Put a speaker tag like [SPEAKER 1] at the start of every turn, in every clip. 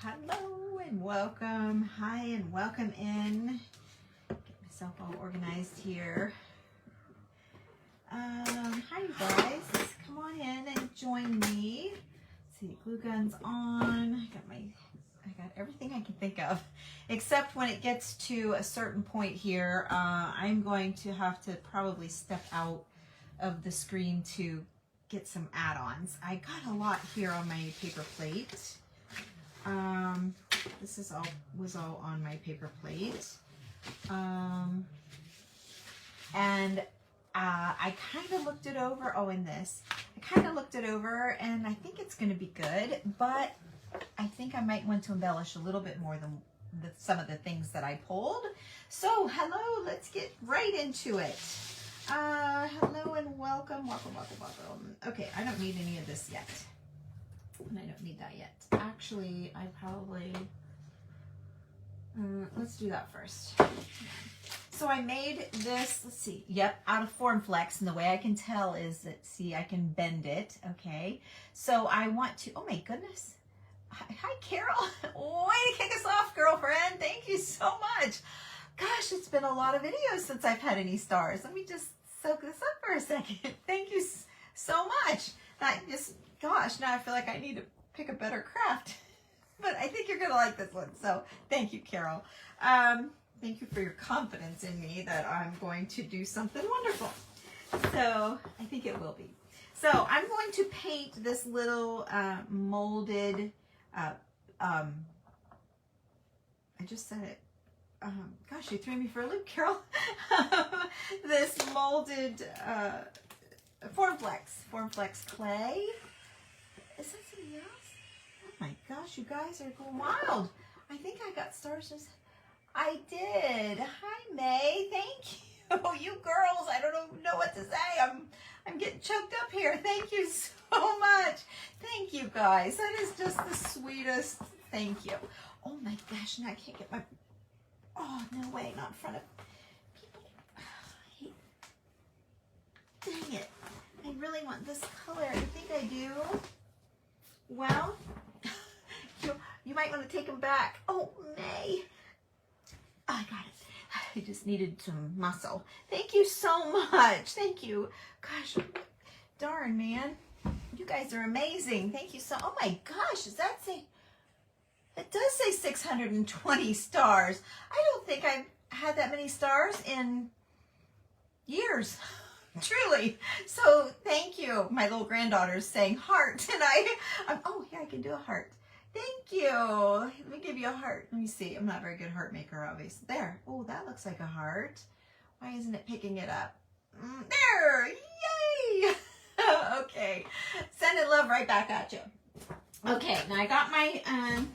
[SPEAKER 1] Hello and welcome. Hi and welcome in. Get myself all organized here. Hi you guys. Come on in and join me. Let's see, glue gun's on. I got everything I can think of, except when it gets to a certain point here, I'm going to have to probably step out of the screen to get some add-ons. I got a lot here on my paper plate. This was all on my paper plate. And I kind of looked it over. Oh, and this. I kind of looked it over, and I think it's going to be good, but I think I might want to embellish a little bit more than some of the things that I pulled. So, hello, let's get right into it. Hello and welcome. Okay, I don't need any of this yet. And I don't need that yet. Actually, I probably, let's do that first. So I made this, let's see, yep, out of Formflex, and the way I can tell is that, see, I can bend it, okay? So I want to, oh my goodness. Hi, Carol. Way to kick us off, girlfriend. Thank you so much. Gosh, it's been a lot of videos since I've had any stars. Let me just soak this up for a second. Thank you so much. Gosh, now I feel like I need to pick a better craft. But I think you're going to like this one. So thank you, Carol. Thank you for your confidence in me that I'm going to do something wonderful. So I think it will be. So I'm going to paint this little molded, I just said it. Gosh, you threw me for a loop, Carol. This molded Formflex clay. Is that something else? Oh my gosh, you guys are going wild. I think I got stars. I did. Hi, May. Thank you. You girls, I don't know what to say. I'm getting choked up here. Thank you so much. Thank you, guys. That is just the sweetest. Thank you. Oh my gosh, now I can't get my... Oh, no way, not in front of people. Dang it. I really want this color. I think I do. Well, you might want to take them back. Oh, May. Oh, I got it. I just needed some muscle. Thank you so much. Thank you. Gosh, darn, man. You guys are amazing. Thank you so... Oh, my gosh. Does that say... It does say 620 stars. I don't think I've had that many stars in years. Truly. So thank you. My little granddaughter's saying heart. And oh, here I can do a heart. Thank you. Let me give you a heart. Let me see. I'm not a very good heart maker, obviously. There. Oh, that looks like a heart. Why isn't it picking it up? There. Yay. Okay. Sending love right back at you. Okay, now I got my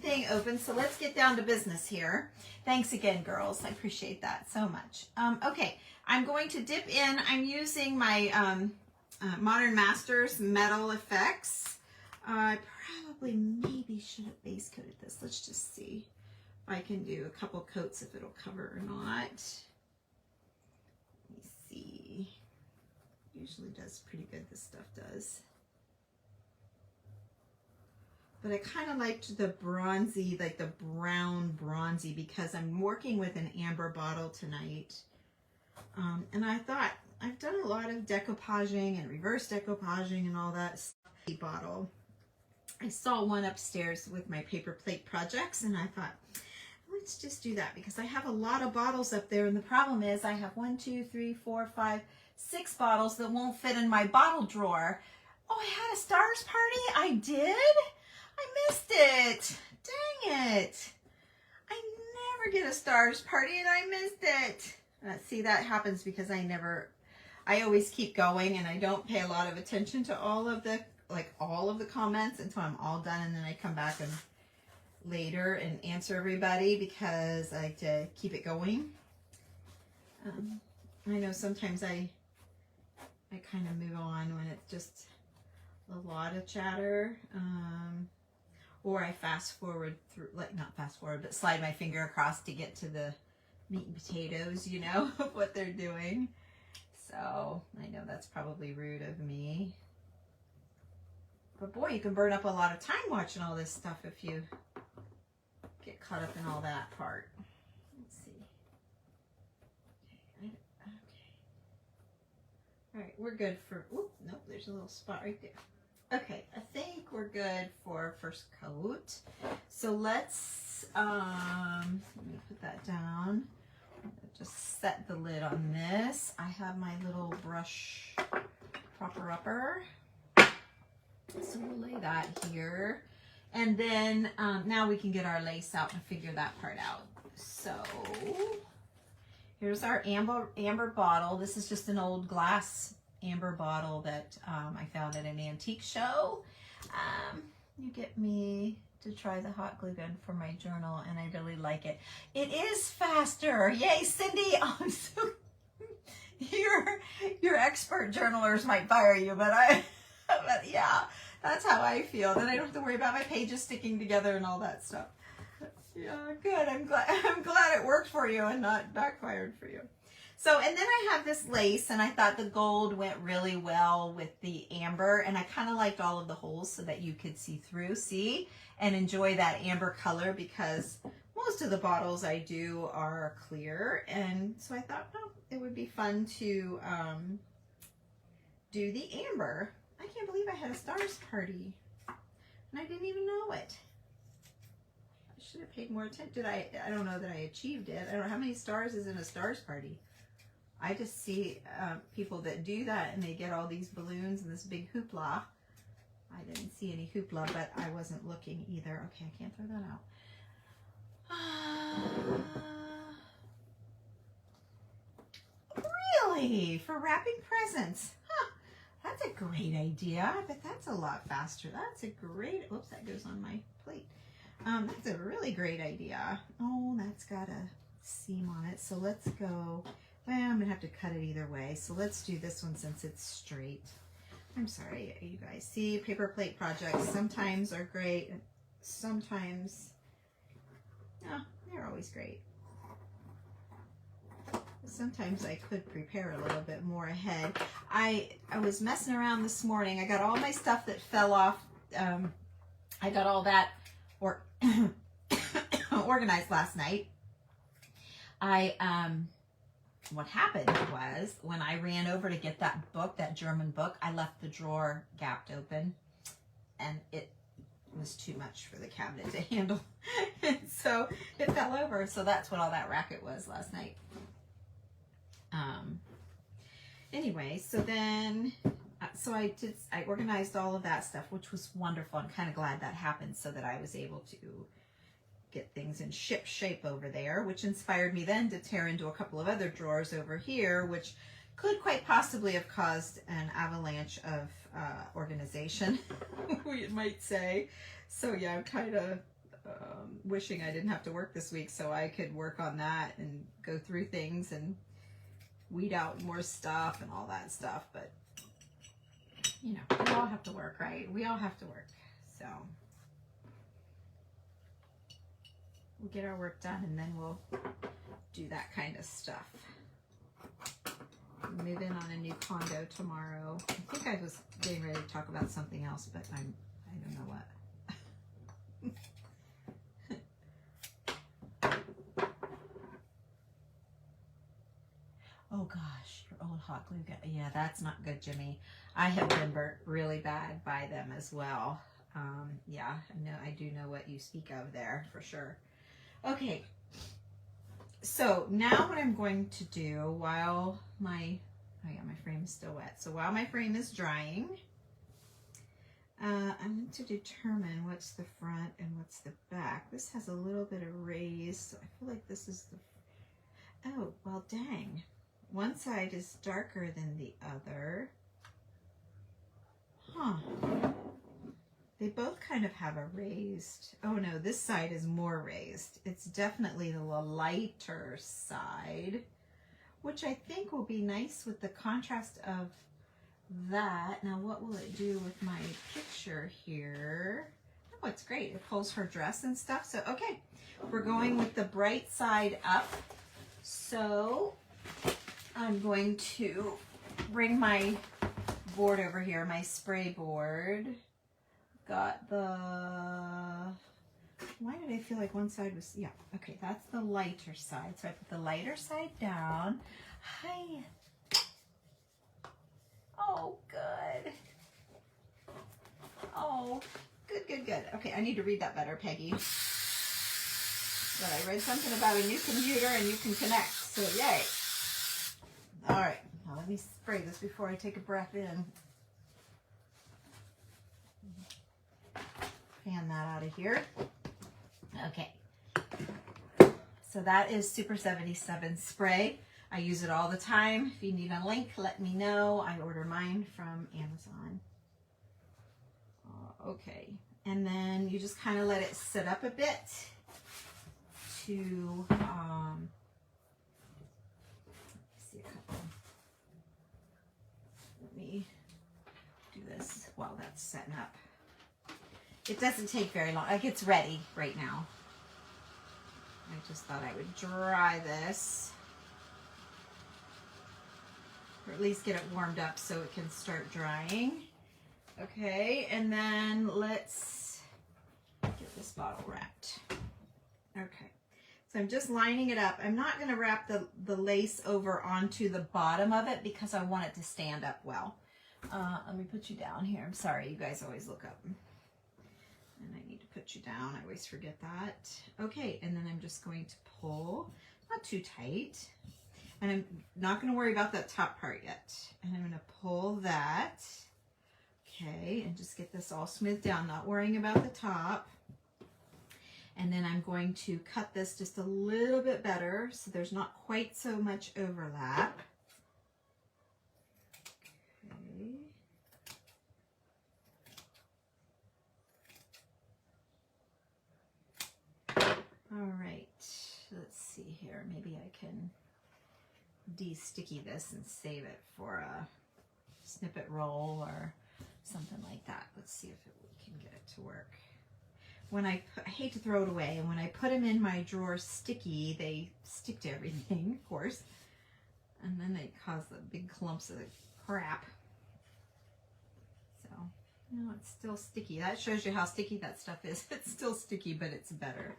[SPEAKER 1] thing open, so let's get down to business here. Thanks again, girls. I appreciate that so much. Okay, I'm going to dip in. I'm using my Modern Masters Metal Effects. I probably maybe should have base coated this. Let's just see if I can do a couple coats, if it'll cover or not. Let me see. Usually does pretty good, this stuff does. But I kind of liked the bronzy, like the brown bronzy, because I'm working with an amber bottle tonight. And I thought, I've done a lot of decoupaging and reverse decoupaging and all that stuff. Bottle. I saw one upstairs with my paper plate projects, and I thought, let's just do that, because I have a lot of bottles up there, and the problem is I have 1, 2, 3, 4, 5, 6 bottles that won't fit in my bottle drawer. Oh, I had a stars party? I did? I missed it. Dang it. I never get a stars party and I missed it. See, that happens because I always keep going and I don't pay a lot of attention to all of the comments until I'm all done, and then I come back and later and answer everybody because I like to keep it going. I know sometimes I kind of move on when it's just a lot of chatter. Or I fast forward through, like not fast forward, but slide my finger across to get to the meat and potatoes, you know, of what they're doing. So I know that's probably rude of me. But boy, you can burn up a lot of time watching all this stuff if you get caught up in all that part. Let's see. Okay. All right, we're good for, nope, there's a little spot right there. Okay, I think we're good for first coat. So let's, let me put that down. Just set the lid on this. I have my little brush propper upper. So we'll lay that here. And then now we can get our lace out and figure that part out. So here's our amber bottle. This is just an old glass amber bottle that I found at an antique show. You get me to try the hot glue gun for my journal, and I really like it. It is faster. Yay, Cindy. I'm so your expert journalers might fire you, but but yeah, that's how I feel. Then I don't have to worry about my pages sticking together and all that stuff. Yeah, good. I'm glad it worked for you and not backfired for you. So, and then I have this lace, and I thought the gold went really well with the amber, and I kind of liked all of the holes so that you could see through, and enjoy that amber color, because most of the bottles I do are clear. And so I thought, well, it would be fun to do the amber. I can't believe I had a stars party and I didn't even know it. I should have paid more attention. I don't know that I achieved it. I don't know how many stars is in a stars party. I just see people that do that, and they get all these balloons and this big hoopla. I didn't see any hoopla, but I wasn't looking either. Okay, I can't throw that out. Really? For wrapping presents? Huh. That's a great idea. But that's a lot faster. That's a great, whoops, that goes on my plate. That's a really great idea. Oh, that's got a seam on it. So let's go, well, I'm gonna have to cut it either way. So let's do this one since it's straight. I'm sorry, you guys. See, paper plate projects sometimes are great. Sometimes, no, they're always great. Sometimes I could prepare a little bit more ahead. I was messing around this morning. I got all my stuff that fell off. I got all that organized last night. What happened was, when I ran over to get that book, that German book, I left the drawer gapped open, and it was too much for the cabinet to handle. And so it fell over. So that's what all that racket was last night. Anyway, so then, I organized all of that stuff, which was wonderful. I'm kind of glad that happened, so that I was able to get things in ship shape over there, which inspired me then to tear into a couple of other drawers over here, which could quite possibly have caused an avalanche of organization, we might say. So yeah, I'm kind of wishing I didn't have to work this week, so I could work on that and go through things and weed out more stuff and all that stuff. But you know, we all have to work, right? We all have to work. So we'll get our work done, and then we'll do that kind of stuff. Move in on a new condo tomorrow. I think I was getting ready to talk about something else, but I don't know what. Oh gosh, your old hot glue gun. Yeah, that's not good, Jimmy. I have been burnt really bad by them as well. Yeah, no, I do know what you speak of there for sure. Okay, so now what I'm going to do while my frame is still wet. So while my frame is drying, I'm going to determine what's the front and what's the back. This has a little bit of raise, so I feel like this is the, oh, well, dang. One side is darker than the other. Huh. They both kind of have a raised, oh no, this side is more raised. It's definitely the lighter side, which I think will be nice with the contrast of that. Now what will it do with my picture here? Oh, it's great. It pulls her dress and stuff. So, okay, we're going with the bright side up. So I'm going to bring my board over here, my spray board. Got the, why did I I feel like one side was, yeah, okay, that's the lighter side. So I put the lighter side down. Hi. Oh, good. Oh, good, good, good. Okay, I need to read that better, Peggy. But I read something about a new computer and you can connect, so yay. All right, now let me spray this before I take a breath in. Fan that out of here. Okay. So that is Super 77 spray. I use it all the time. If you need a link, let me know. I order mine from Amazon. Okay. And then you just kind of let it sit up a bit to, see a couple. Let me do this while that's setting up. It doesn't take very long. Like, it's ready right now. I just thought I would dry this, or at least get it warmed up so it can start drying. Okay, and then let's get this bottle wrapped. Okay, so I'm just lining it up. I'm not going to wrap the lace over onto the bottom of it because I want it to stand up well. Let me put you down here. I'm sorry, you guys always look up. And I need to put you down. I always forget that. Okay, and then I'm just going to pull, not too tight. And I'm not going to worry about that top part yet. And I'm going to pull that. Okay, and just get this all smoothed down, not worrying about the top. And then I'm going to cut this just a little bit better so there's not quite so much overlap. Okay. All right, let's see here. Maybe I can de-sticky this and save it for a snippet roll or something like that. Let's see if we can get it to work. When I hate to throw it away, and when I put them in my drawer sticky, they stick to everything, of course, and then they cause the big clumps of crap. So, no, it's still sticky. That shows you how sticky that stuff is. It's still sticky, but it's better.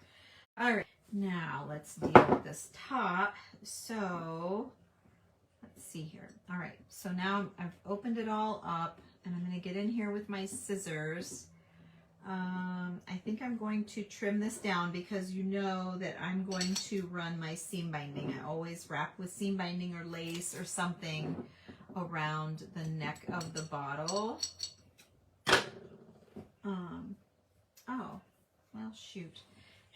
[SPEAKER 1] All right, now let's deal with this top. So let's see here. All right, so now I've opened it all up, and I'm going to get in here with my scissors. I think I'm going to trim this down because you know that I'm going to run my seam binding. I always wrap with seam binding or lace or something around the neck of the bottle. Oh, well, shoot.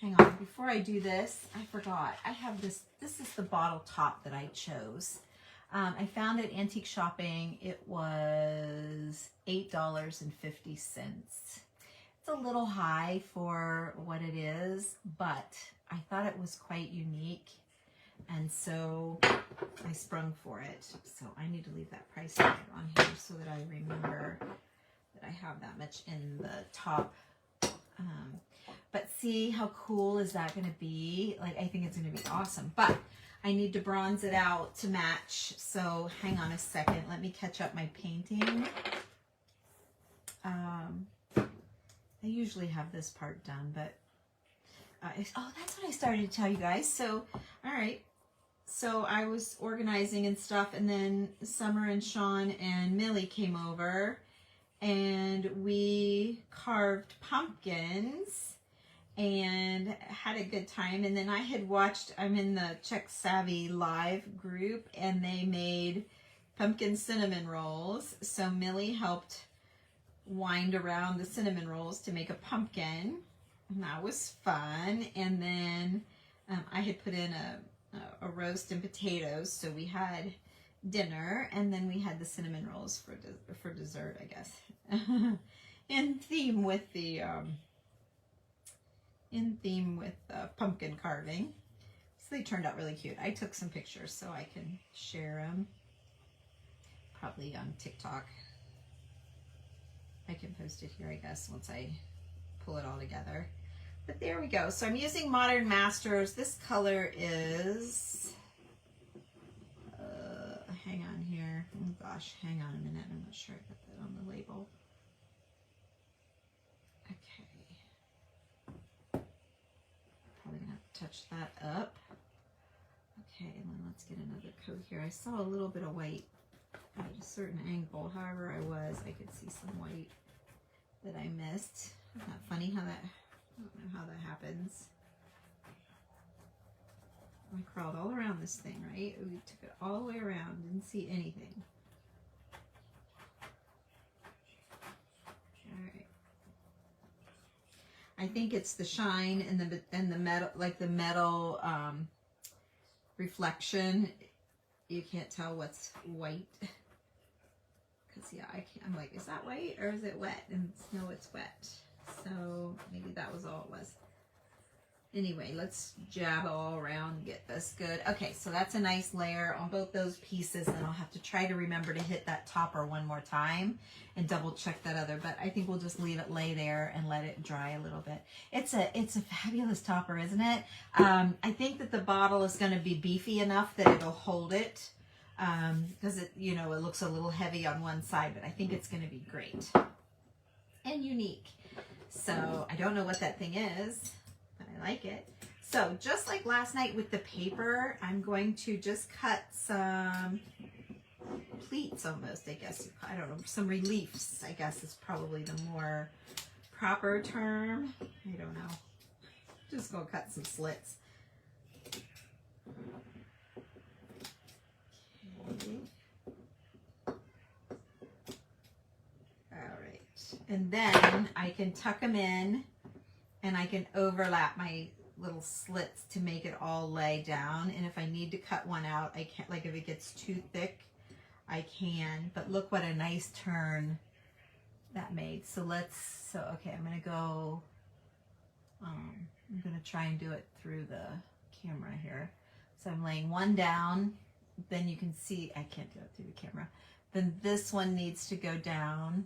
[SPEAKER 1] Hang on, before I do this, I forgot. I have this is the bottle top that I chose. I found it Antique Shopping. It was $8.50. It's a little high for what it is, but I thought it was quite unique. And so I sprung for it. So I need to leave that price tag on here so that I remember that I have that much in the top. But see how cool is that going to be? Like, I think it's going to be awesome. But I need to bronze it out to match. So hang on a second. Let me catch up my painting. I usually have this part done, but oh, that's what I started to tell you guys. So, all right. So I was organizing and stuff, and then Summer and Sean and Millie came over, and we carved pumpkins and had a good time. And then I had watched, I'm in the Czech Savvy live group, and they made pumpkin cinnamon rolls. So Millie helped wind around the cinnamon rolls to make a pumpkin, and that was fun. And then I had put in a roast and potatoes, so we had dinner, and then we had the cinnamon rolls for dessert, I guess, in theme with the pumpkin carving. So they turned out really cute. I took some pictures so I can share them, probably on TikTok. I can post it here, I guess, once I pull it all together. But there we go. So I'm using Modern Masters. This color is, hang on here. Oh gosh, hang on a minute. I'm not sure I got that on the label. Okay. touch that up. Okay, and then let's get another coat here. I saw a little bit of white at a certain angle. However I was, I could see some white that I missed. Isn't that funny how that, I don't know how that happens. I crawled all around this thing, right? We took it all the way around, didn't see anything. All right. I think it's the shine and the metal, like the metal reflection. You can't tell what's white. Because yeah, I'm like, is that white or is it wet? And no, it's wet. So maybe that was all it was. Anyway, let's jab all around and get this good. Okay, so that's a nice layer on both those pieces. And I'll have to try to remember to hit that topper one more time and double check that other. But I think we'll just leave it lay there and let it dry a little bit. It's a fabulous topper, isn't it? I think that the bottle is going to be beefy enough that it'll hold it. Because it, you know, it looks a little heavy on one side, but I think it's going to be great and unique. So I don't know what that thing is, but I like it. So just like last night with the paper, I'm going to just cut some pleats almost, I guess. I don't know, some reliefs, I guess is probably the more proper term. I don't know. Just gonna cut some slits. Okay. All right. And then I can tuck them in and I can overlap my little slits to make it all lay down. And if I need to cut one out, I can't, like if it gets too thick, I can. But look what a nice turn that made. So okay, I'm going to go, I'm going to try and do it through the camera here. So I'm laying one down. Then you can see, I can't do it through the camera. Then this one needs to go down,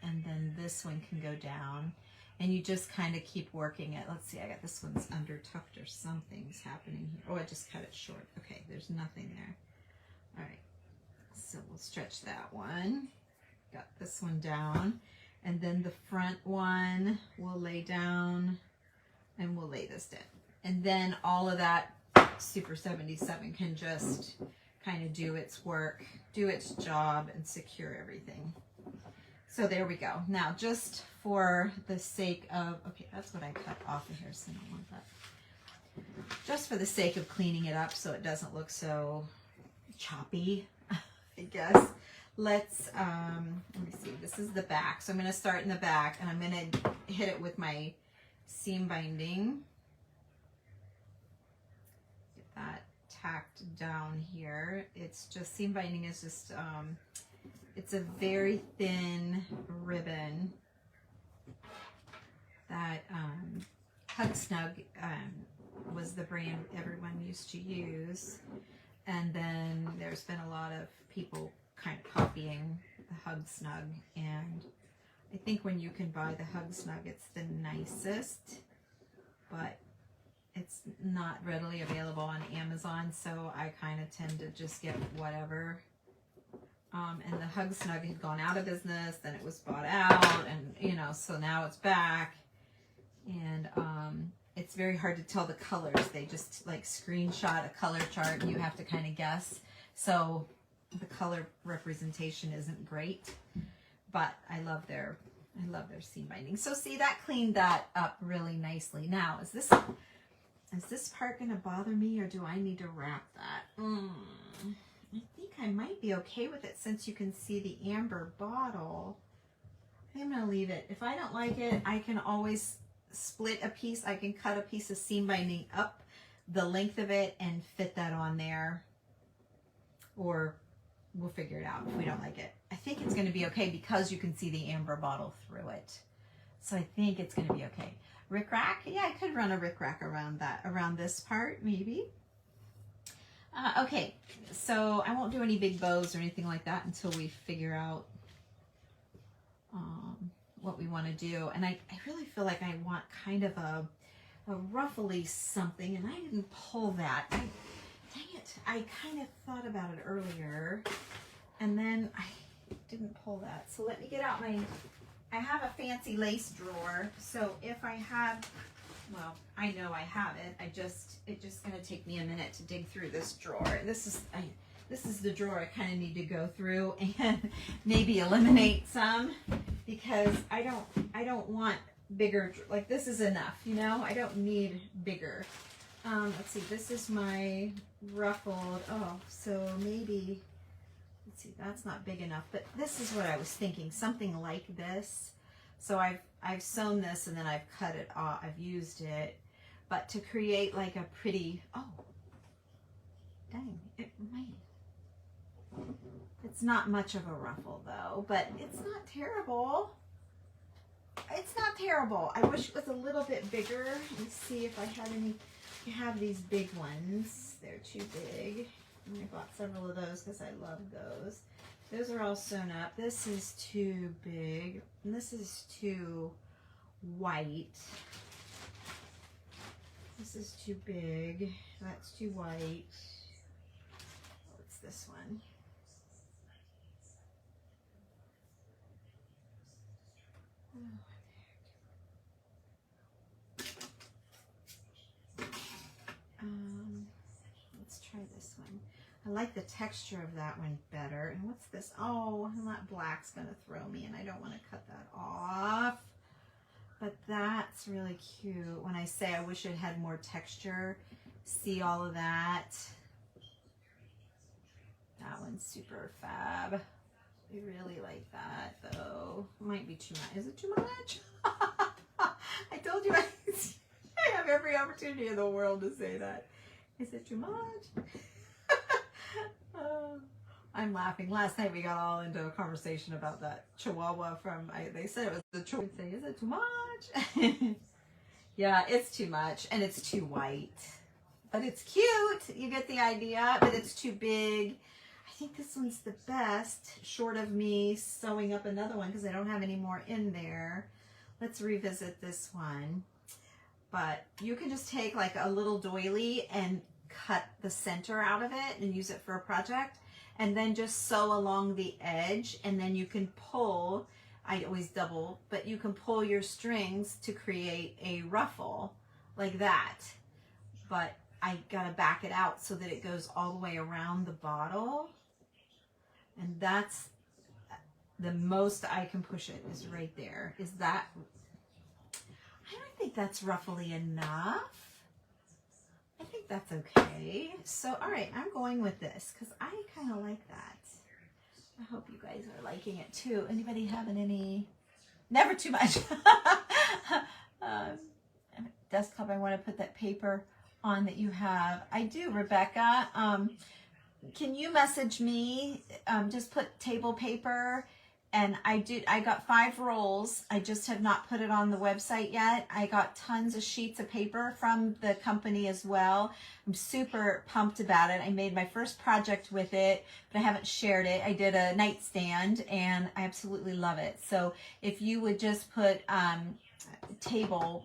[SPEAKER 1] and then this one can go down. And you just kind of keep working it. Let's see, I got this one's under tucked or something's happening here. Oh, I just cut it short. Okay, there's nothing there. All right, so we'll stretch that one. Got this one down. And then the front one we'll lay down, and we'll lay this down. And then all of that Super 77 can just kind of do its work, do its job, and secure everything. So there we go. Now, just for the sake of, okay, that's what I cut off of here, so I don't want that. Just for the sake of cleaning it up so it doesn't look so choppy, I guess. Let's, let me see, this is the back. So I'm going to start in the back, and I'm going to hit it with my seam binding. Get that tacked down here. It's just, seam binding is just, it's a very thin ribbon that Hug Snug was the brand everyone used to use. And then there's been a lot of people kind of copying the Hug Snug. And I think when you can buy the Hug Snug, it's the nicest, but it's not readily available on Amazon. So I kind of tend to just get whatever. And the Hug Snug had gone out of business, then it was bought out, and you know, so now it's back. And it's very hard to tell the colors. They just like screenshot a color chart and you have to kind of guess. So the color representation isn't great, but I love their seam binding. So see, that cleaned that up really nicely. Now, is this part gonna bother me, or do I need to wrap that? I think I might be okay with it since you can see the amber bottle. I'm going to leave it. If I don't like it, I can always split a piece. I can cut a piece of seam binding up the length of it and fit that on there. Or we'll figure it out if we don't like it. I think it's going to be okay because you can see the amber bottle through it. So I think it's going to be okay. Rickrack? Yeah, I could run a rickrack around that, around this part maybe. Okay, so I won't do any big bows or anything like that until we figure out what we want to do. And I really feel like I want kind of a ruffly something, and I didn't pull that. Dang it, I kind of thought about it earlier, and then I didn't pull that. So let me get out I have a fancy lace drawer, so if I have well, I know I have it. It's just going to take me a minute to dig through this drawer. This is the drawer I kind of need to go through and maybe eliminate some, because I don't want bigger, like this is enough, you know? I don't need bigger. Let's see, this is my ruffled, so maybe, let's see, that's not big enough, but this is what I was thinking, something like this. So I've sewn this and then I've cut it off, I've used it, but to create like a pretty, dang, it might. It's not much of a ruffle though, but it's not terrible. It's not terrible. I wish it was a little bit bigger. Let's see if I had any. I have these big ones. They're too big. And I bought several of those because I love those. Those are all sewn up. This is too big. And this is too white. This is too big. That's too white. What's this one? Let's try this one. I like the texture of that one better. And what's this? Oh, and that black's gonna throw me, and I don't want to cut that off. But that's really cute. When I say I wish it had more texture, see all of that. That one's super fab. I really like that though. Might be too much. Is it too much? I told you I have every opportunity in the world to say that. Is it too much? I'm laughing. Last night we got all into a conversation about that Chihuahua from, they said it was the Chihuahua. Say, is it too much? Yeah, it's too much and it's too white. But it's cute. You get the idea, but it's too big. I think this one's the best, short of me sewing up another one because I don't have any more in there. Let's revisit this one. But you can just take like a little doily and cut the center out of it and use it for a project, and then just sew along the edge, and then you can pull, I always double, but you can pull your strings to create a ruffle like that. But I gotta back it out so that it goes all the way around the bottle, and that's the most I can push it is right there. Is that, I don't think that's ruffly enough. I think that's okay. So, all right, I'm going with this because I kind of like that. I hope you guys are liking it too. Anybody having any, never too much. Desktop, I want to put that paper on that you have. I do, Rebecca. Can you message me? Just put table paper. And I got 5 rolls. I just have not put it on the website yet. I got tons of sheets of paper from the company as well. I'm super pumped about it. I made my first project with it, but I haven't shared it. I did a nightstand and I absolutely love it. So if you would just put table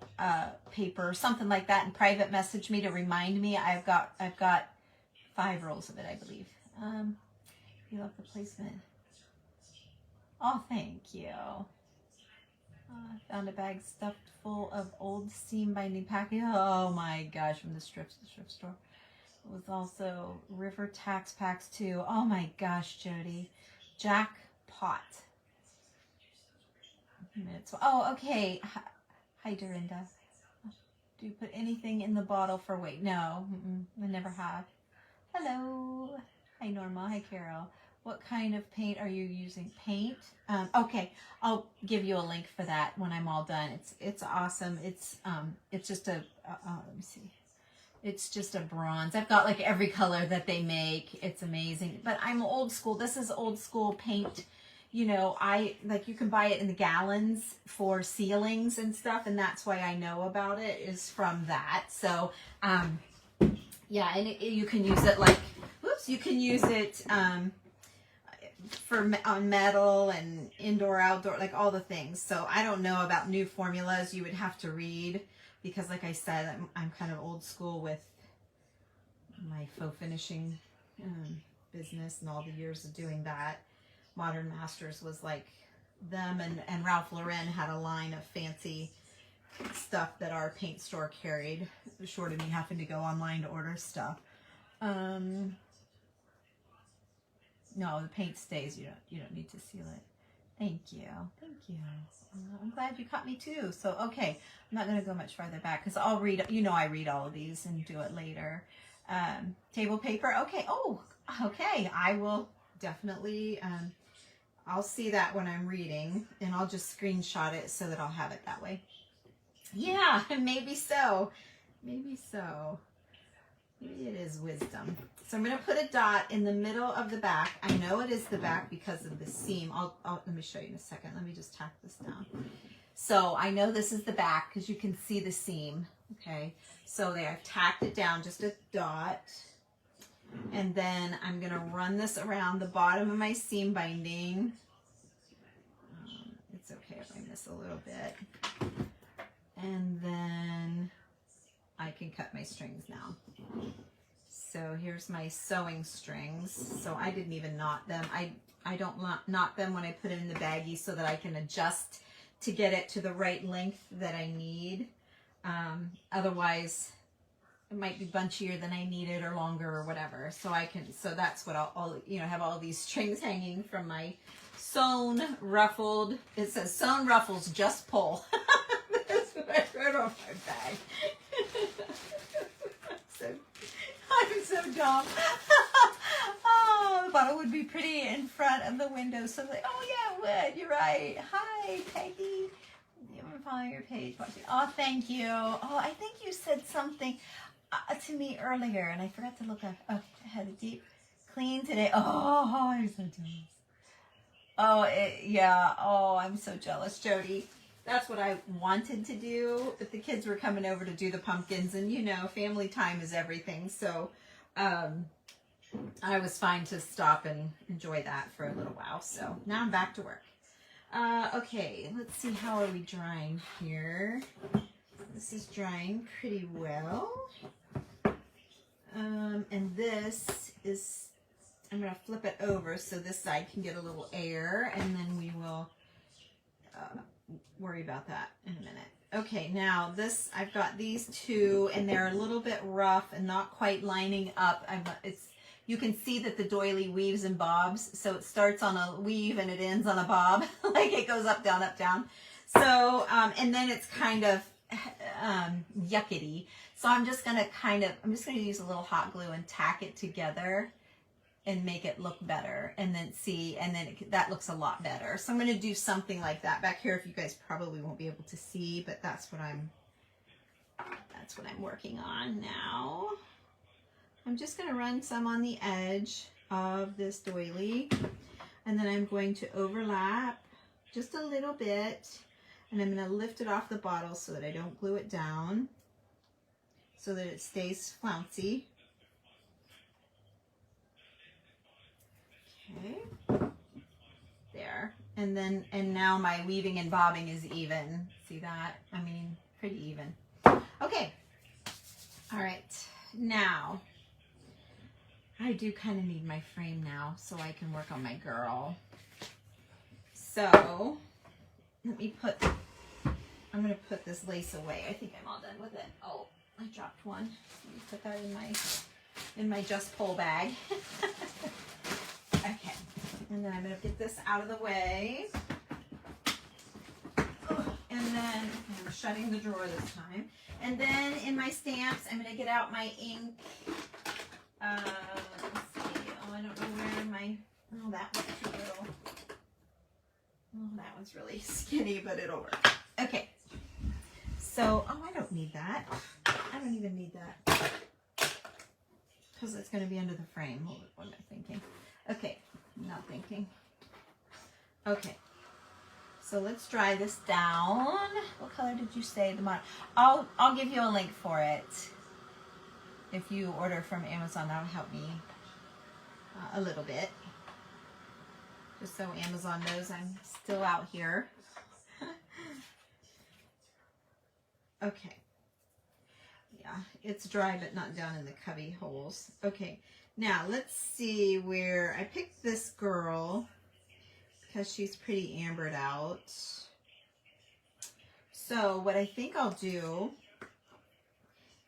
[SPEAKER 1] paper, something like that, and private message me to remind me. I've got 5 rolls of it, I believe. You love the placement. Oh, thank you. Found a bag stuffed full of old seam binding packing. Oh my gosh, from the thrift store. It was also River Tax Packs too. Oh my gosh, Jody. Jackpot. Oh, okay. Hi, Dorinda. Do you put anything in the bottle for weight? No, I never have. Hello. Hi, Norma. Hi, Carol. What kind of paint are you using? Paint? Okay, I'll give you a link for that when I'm all done. It's awesome. It's just a let me see. It's just a bronze. I've got like every color that they make. It's amazing. But I'm old school. This is old school paint. You know, you can buy it in the gallons for ceilings and stuff, and that's why I know about it is from that. So, yeah, and you can use it like, you can use it on metal and indoor, outdoor, like all the things. So I don't know about new formulas. You would have to read because, like I said, I'm kind of old school with my faux finishing business and all the years of doing that. Modern Masters was like them, and Ralph Lauren had a line of fancy stuff that our paint store carried, short of me having to go online to order stuff. No, the paint stays. You don't need to seal it. Thank you. Thank you. I'm glad you caught me too. So, okay, I'm not going to go much farther back because I'll read, I read all of these and do it later. Table paper. Okay. Oh, okay. I will definitely, I'll see that when I'm reading, and I'll just screenshot it so that I'll have it that way. Yeah, maybe so. Maybe so. Maybe it is wisdom. So I'm going to put a dot in the middle of the back. I know it is the back because of the seam. Let me show you in a second. Let me just tack this down. So I know this is the back because you can see the seam. Okay. So there, I've tacked it down, just a dot. And then I'm going to run this around the bottom of my seam binding. It's okay if I miss a little bit. And then I can cut my strings now. So here's my sewing strings. So I didn't even knot them. I don't knot them when I put it in the baggie so that I can adjust to get it to the right length that I need. Otherwise, it might be bunchier than I need it or longer or whatever. So that's what I'll have all these strings hanging from my sewn ruffled. It says sewn ruffles, just pull. That's what I wrote on my bag. I'm so dumb. Oh, the bottle would be pretty in front of the window. So like, oh yeah, it would. You're right. Hi, Peggy. I'm following your page. Watching. Oh, thank you. Oh, I think you said something to me earlier, and I forgot to look up. Oh, I had a deep clean today. Oh, I'm so jealous. Oh, yeah. Oh, I'm so jealous, Jody. That's what I wanted to do, but the kids were coming over to do the pumpkins, and family time is everything. So I was fine to stop and enjoy that for a little while. So now I'm back to work. Okay, let's see, how are we drying here? This is drying pretty well. And this is, I'm going to flip it over so this side can get a little air, and then we will worry about that in a minute. Okay, now this, I've got these two, and they're a little bit rough and not quite lining up. You can see that the doily weaves and bobs, so it starts on a weave and it ends on a bob, like it goes up, down, up, down. So, and then it's kind of yuckety. So I'm just going to use a little hot glue and tack it together and make it look better, and then that looks a lot better. So I'm going to do something like that back here. If you guys probably won't be able to see, but that's what I'm working on now. I'm just going to run some on the edge of this doily, and then I'm going to overlap just a little bit, and I'm going to lift it off the bottle so that I don't glue it down, so that it stays flouncy. Okay, there, and now my weaving and bobbing is even. See that? I mean, pretty even. Okay, all right, now I do kind of need my frame now so I can work on my girl. So I'm going to put this lace away. I think I'm all done with it. Oh, I dropped one. Let me put that in my Just Pull bag. Okay, and then I'm going to get this out of the way. And then I'm shutting the drawer this time. And then in my stamps, I'm going to get out my ink. Let's see. Oh, I don't know where oh, that one's too little. Oh, that one's really skinny, but it'll work. Okay. So, oh, I don't need that. I don't even need that, because it's going to be under the frame. What am I thinking? Okay, I'm not thinking. Okay. So let's dry this down. What color did you say the model? I'll give you a link for it. If you order from Amazon, that'll help me a little bit. Just so Amazon knows I'm still out here. Okay. Yeah, it's dry but not down in the cubby holes. Okay, now let's see where I picked this girl because she's pretty ambered out. So what I think I'll do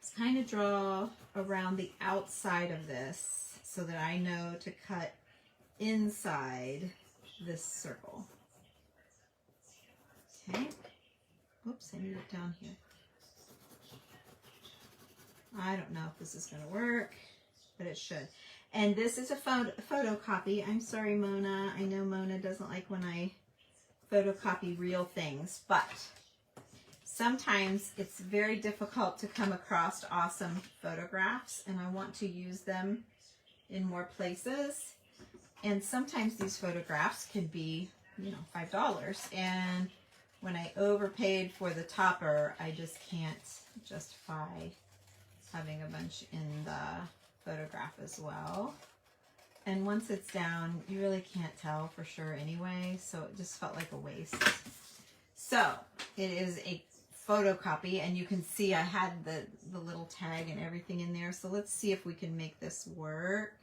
[SPEAKER 1] is kind of draw around the outside of this so that I know to cut inside this circle. Okay. Whoops, I need it down here. I don't know if this is going to work, but it should. And this is a photocopy. I'm sorry, Mona. I know Mona doesn't like when I photocopy real things, but sometimes it's very difficult to come across awesome photographs, and I want to use them in more places. And sometimes these photographs can be, you know, $5. And when I overpaid for the topper, I just can't justify having a bunch in the photograph as well. And once it's down, you really can't tell for sure anyway, so it just felt like a waste. So it is a photocopy, and you can see I had the little tag and everything in there. So let's see if we can make this work.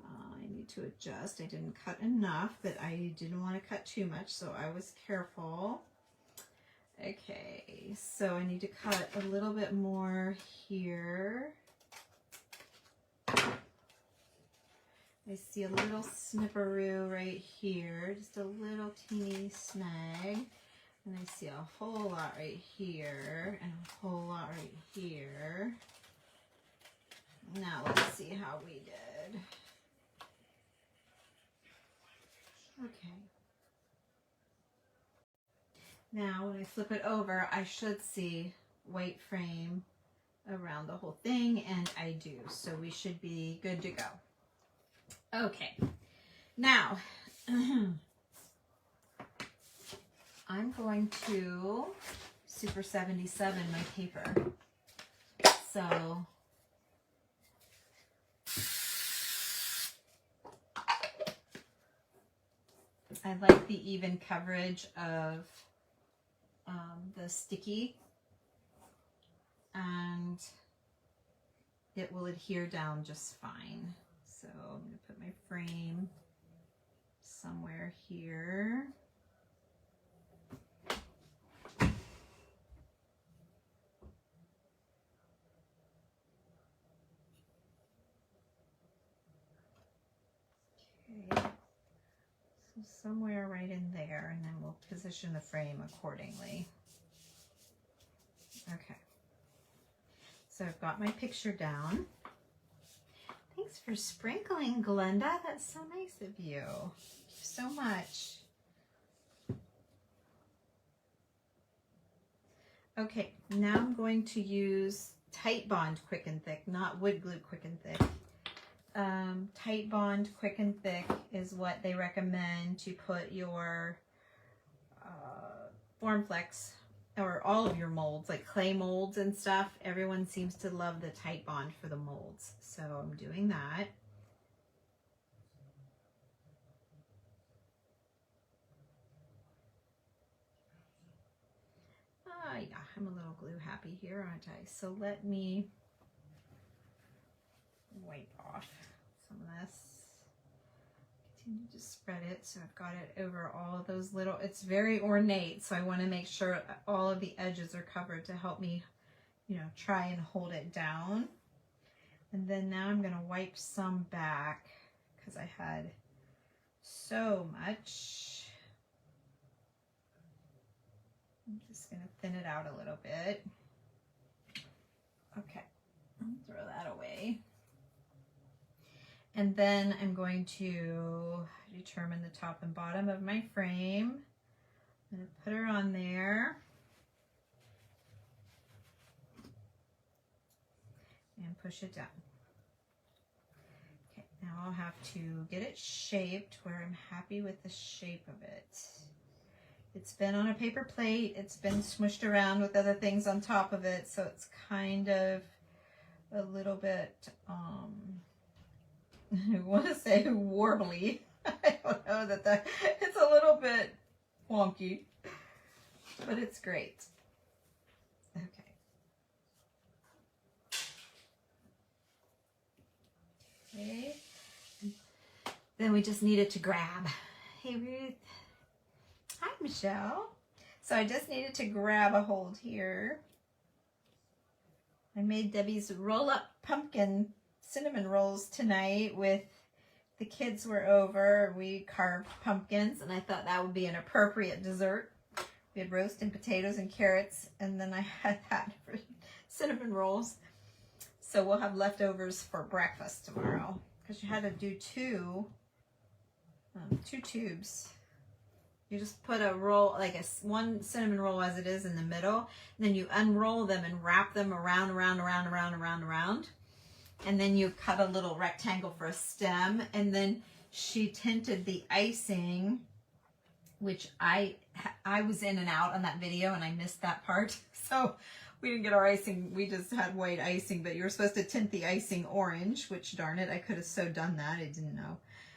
[SPEAKER 1] I need to adjust. I didn't cut enough, but I didn't want to cut too much, so I was careful. Okay, so I need to cut a little bit more here. I see a little snipperoo right here, just a little teeny snag. And I see a whole lot right here, and a whole lot right here. Now let's see how we did. Okay. Now when I flip it over, I should see white frame around the whole thing, and I do. So we should be good to go. Okay. Now, I'm going to Super 77 my paper. So I like the even coverage of the sticky, and it will adhere down just fine. So I'm going to put my frame somewhere here. Okay, so somewhere right in there, and then we'll position the frame accordingly. Okay, so I've got my picture down. Thanks for sprinkling, Glenda. That's so nice of you. Thank you so much. Okay, now I'm going to use Titebond Quick and Thick, not Wood Glue Quick and Thick. Titebond Quick and Thick is what they recommend to put your Formflex or all of your molds, like clay molds and stuff. Everyone seems to love the Titebond for the molds, so I'm doing that. Yeah, I'm a little glue happy here, aren't I? So let me wipe off some of this. Continue to spread it so I've got it over all of those little, it's very ornate, so I want to make sure all of the edges are covered to help me, you know, try and hold it down. And then now I'm going to wipe some back because I had so much. I'm just going to thin it out a little bit. Okay, throw that away. And then I'm going to determine the top and bottom of my frame. I'm going to put her on there. And push it down. Okay, now I'll have to get it shaped where I'm happy with the shape of it. It's been on a paper plate. It's been smushed around with other things on top of it, so it's kind of a little bit, I want to say warbly. I don't know that it's a little bit wonky, but it's great. Okay. Okay. Then we just need it to grab. Hey, Ruth. Hi, Michelle. So I just needed to grab a hold here. I made Debbie's roll-up pumpkin cinnamon rolls tonight with the kids were over. We carved pumpkins, and I thought that would be an appropriate dessert. We had roast and potatoes and carrots, and then I had that for cinnamon rolls. So we'll have leftovers for breakfast tomorrow, because you had to do two tubes. You just put a roll, like one cinnamon roll as it is in the middle, and then you unroll them and wrap them around, and then you cut a little rectangle for a stem, and then she tinted the icing, which I was in and out on that video, and I missed that part, so we didn't get our icing. We just had white icing, but you were supposed to tint the icing orange, which darn it, I could have so done that. I didn't know.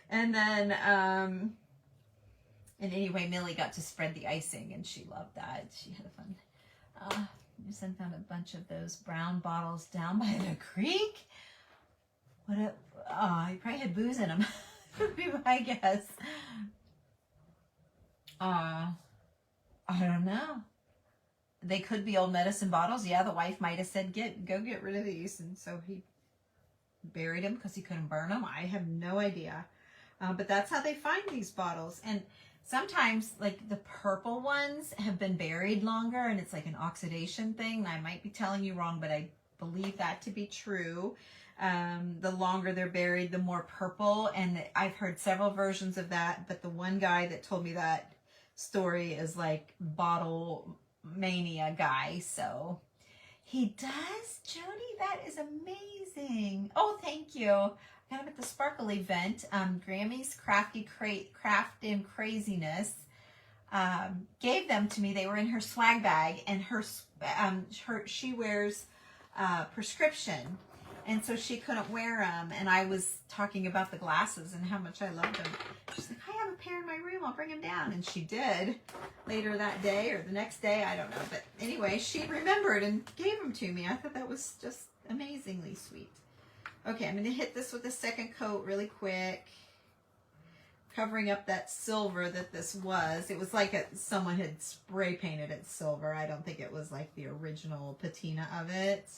[SPEAKER 1] And then, and anyway, Millie got to spread the icing, and she loved that. She had a fun. I found a bunch of those brown bottles down by the creek. You probably had booze in them, would be my guess. I don't know. They could be old medicine bottles. Yeah, the wife might have said, go get rid of these. And so he buried them because he couldn't burn them. I have no idea. But that's how they find these bottles. And sometimes, like, the purple ones have been buried longer, and it's like an oxidation thing. And I might be telling you wrong, but I believe that to be true. The longer they're buried, the more purple. And I've heard several versions of that, but the one guy that told me that story is like bottle mania guy. So he does. Jody, that is amazing. Oh, thank you. Got him at the Sparkle event. Grammy's Craft and Craziness gave them to me. They were in her swag bag, and she wears prescription, and so she couldn't wear them. And I was talking about the glasses and how much I loved them. She's like, I have a pair in my room. I'll bring them down. And she did later that day or the next day. I don't know. But anyway, she remembered and gave them to me. I thought that was just amazingly sweet. Okay, I'm going to hit this with a second coat really quick, covering up that silver that this was. It was like someone had spray painted it silver. I don't think it was like the original patina of it.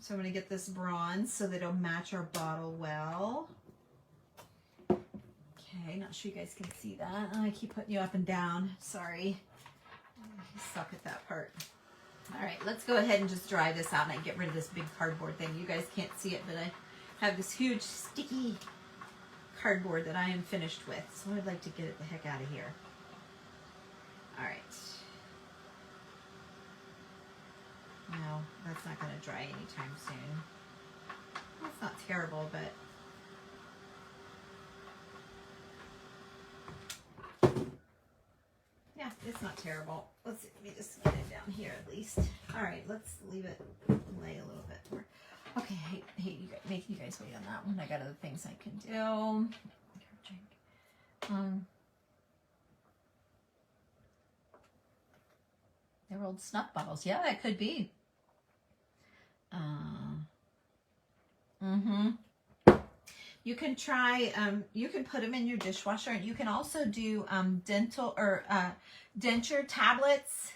[SPEAKER 1] So I'm going to get this bronze so that it'll match our bottle well. Okay, not sure you guys can see that. I keep putting you up and down. Sorry. I suck at that part. All right, let's go ahead and just dry this out, and I get rid of this big cardboard thing. You guys can't see it, but I have this huge sticky cardboard that I am finished with, so I'd like to get it the heck out of here. All right. No, that's not going to dry anytime soon. That's not terrible, but yeah, it's not terrible. Let me just get it down here at least. All right, let's leave it lay a little bit more. Okay, I hate you guys, making you guys wait on that one. I got other things I can do. They're old snuff bottles. Yeah, that could be. You can try, you can put them in your dishwasher, and you can also do dental or denture tablets,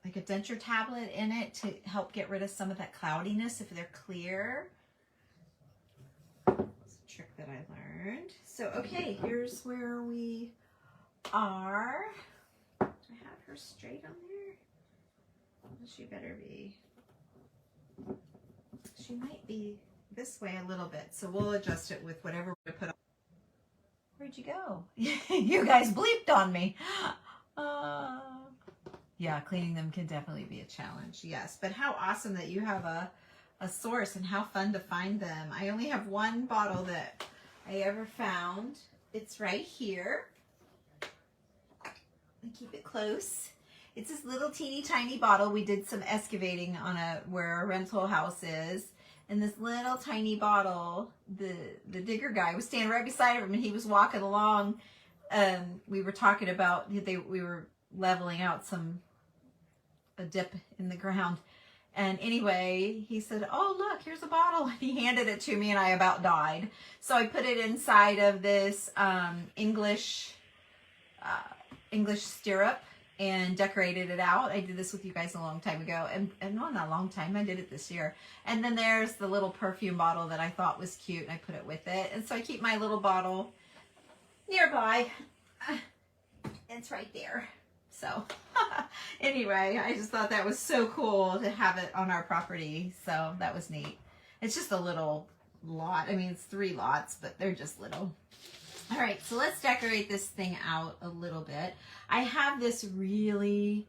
[SPEAKER 1] like a denture tablet in it to help get rid of some of that cloudiness if they're clear. That's a trick that I learned. So, okay, here's where we are. Do I have her straight on there? She better be. She might be this way a little bit, so we'll adjust it with whatever we put on. Where'd you go? You guys bleeped on me. Yeah, cleaning them can definitely be a challenge, yes. But how awesome that you have a source, and how fun to find them. I only have one bottle that I ever found. It's right here. I keep it close. It's this little teeny tiny bottle. We did some excavating on where a rental house is. And this little tiny bottle, the digger guy was standing right beside him, and he was walking along. We were talking about, we were leveling out a dip in the ground. And anyway, he said, oh, look, here's a bottle. And he handed it to me, and I about died. So I put it inside of this English English stirrup and decorated it out. I did this with you guys a long time ago, and no, not a long time, I did it this year. And then there's the little perfume bottle that I thought was cute, and I put it with it. And so I keep my little bottle nearby. It's right there. So anyway, I just thought that was so cool to have it on our property. So that was neat. It's just a little lot. I mean, it's 3 lots, but they're just little. All right, so let's decorate this thing out a little bit. I have this really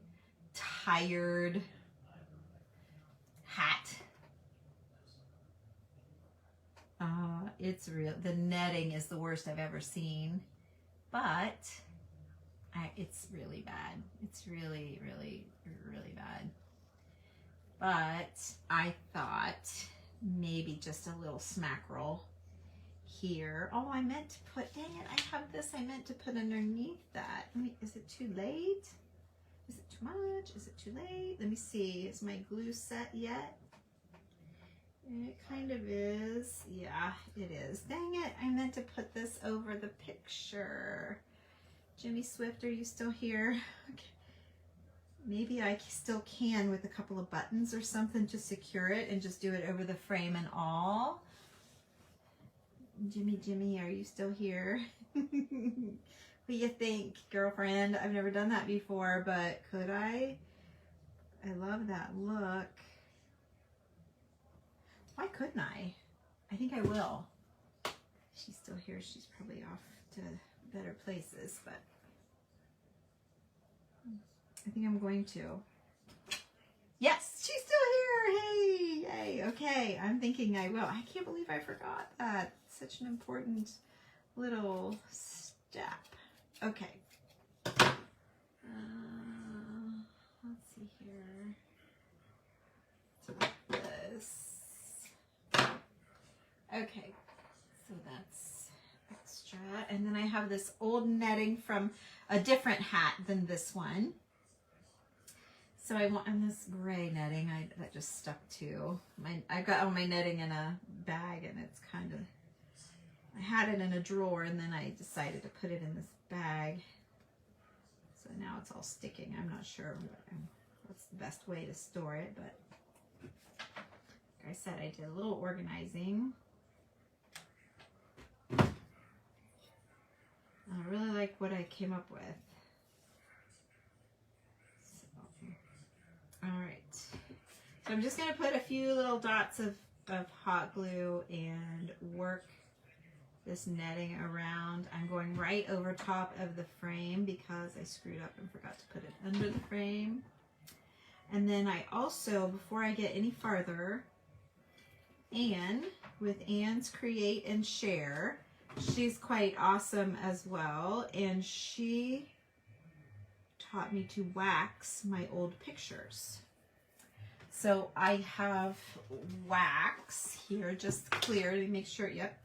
[SPEAKER 1] tired hat. It's real. The netting is the worst I've ever seen, but it's really bad. It's really, really, really bad. But I thought maybe just a little smack roll here. Oh, I meant to put, dang it, I have this I meant to put underneath that. Is it too late? Is it too much? Is it too late? Let me see. Is my glue set yet? It kind of is. Yeah, it is. Dang it, I meant to put this over the picture. Jimmy Swift, are you still here? Okay. Maybe I still can with a couple of buttons or something to secure it and just do it over the frame and all. Jimmy, are you still here? What do you think, girlfriend? I've never done that before, but could I? I love that look. Why couldn't I? I think I will. She's still here. She's probably off to better places, but I think I'm going to. Yes, she's still here. Hey, yay. Okay, I'm thinking I will. I can't believe I forgot that. Such an important little step. Okay. Let's see here. So this. Okay, so that's extra. And then I have this old netting from a different hat than this one. So I want, and this gray netting, that just stuck to. I got all my netting in a bag, and it's kind of, I had it in a drawer, and then I decided to put it in this bag. So now it's all sticking. I'm not sure what's the best way to store it, but like I said, I did a little organizing. I really like what I came up with. All right, so I'm just going to put a few little dots of hot glue and work this netting around. I'm going right over top of the frame because I screwed up and forgot to put it under the frame. And then I also, before I get any farther, Anne, with Anne's Create and Share, she's quite awesome as well, and she taught me to wax my old pictures. So I have wax here, just clear to make sure, yep,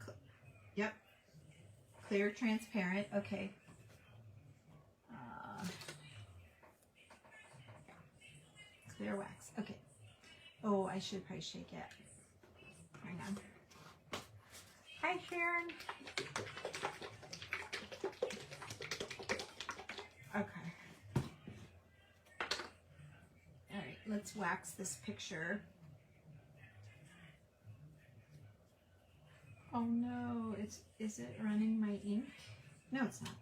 [SPEAKER 1] clear, transparent, okay. Clear wax, okay. Oh, I should probably shake it. Hang on. Hi, Sharon. Okay. All right, let's wax this picture. Oh no, is it running my ink? No, it's not.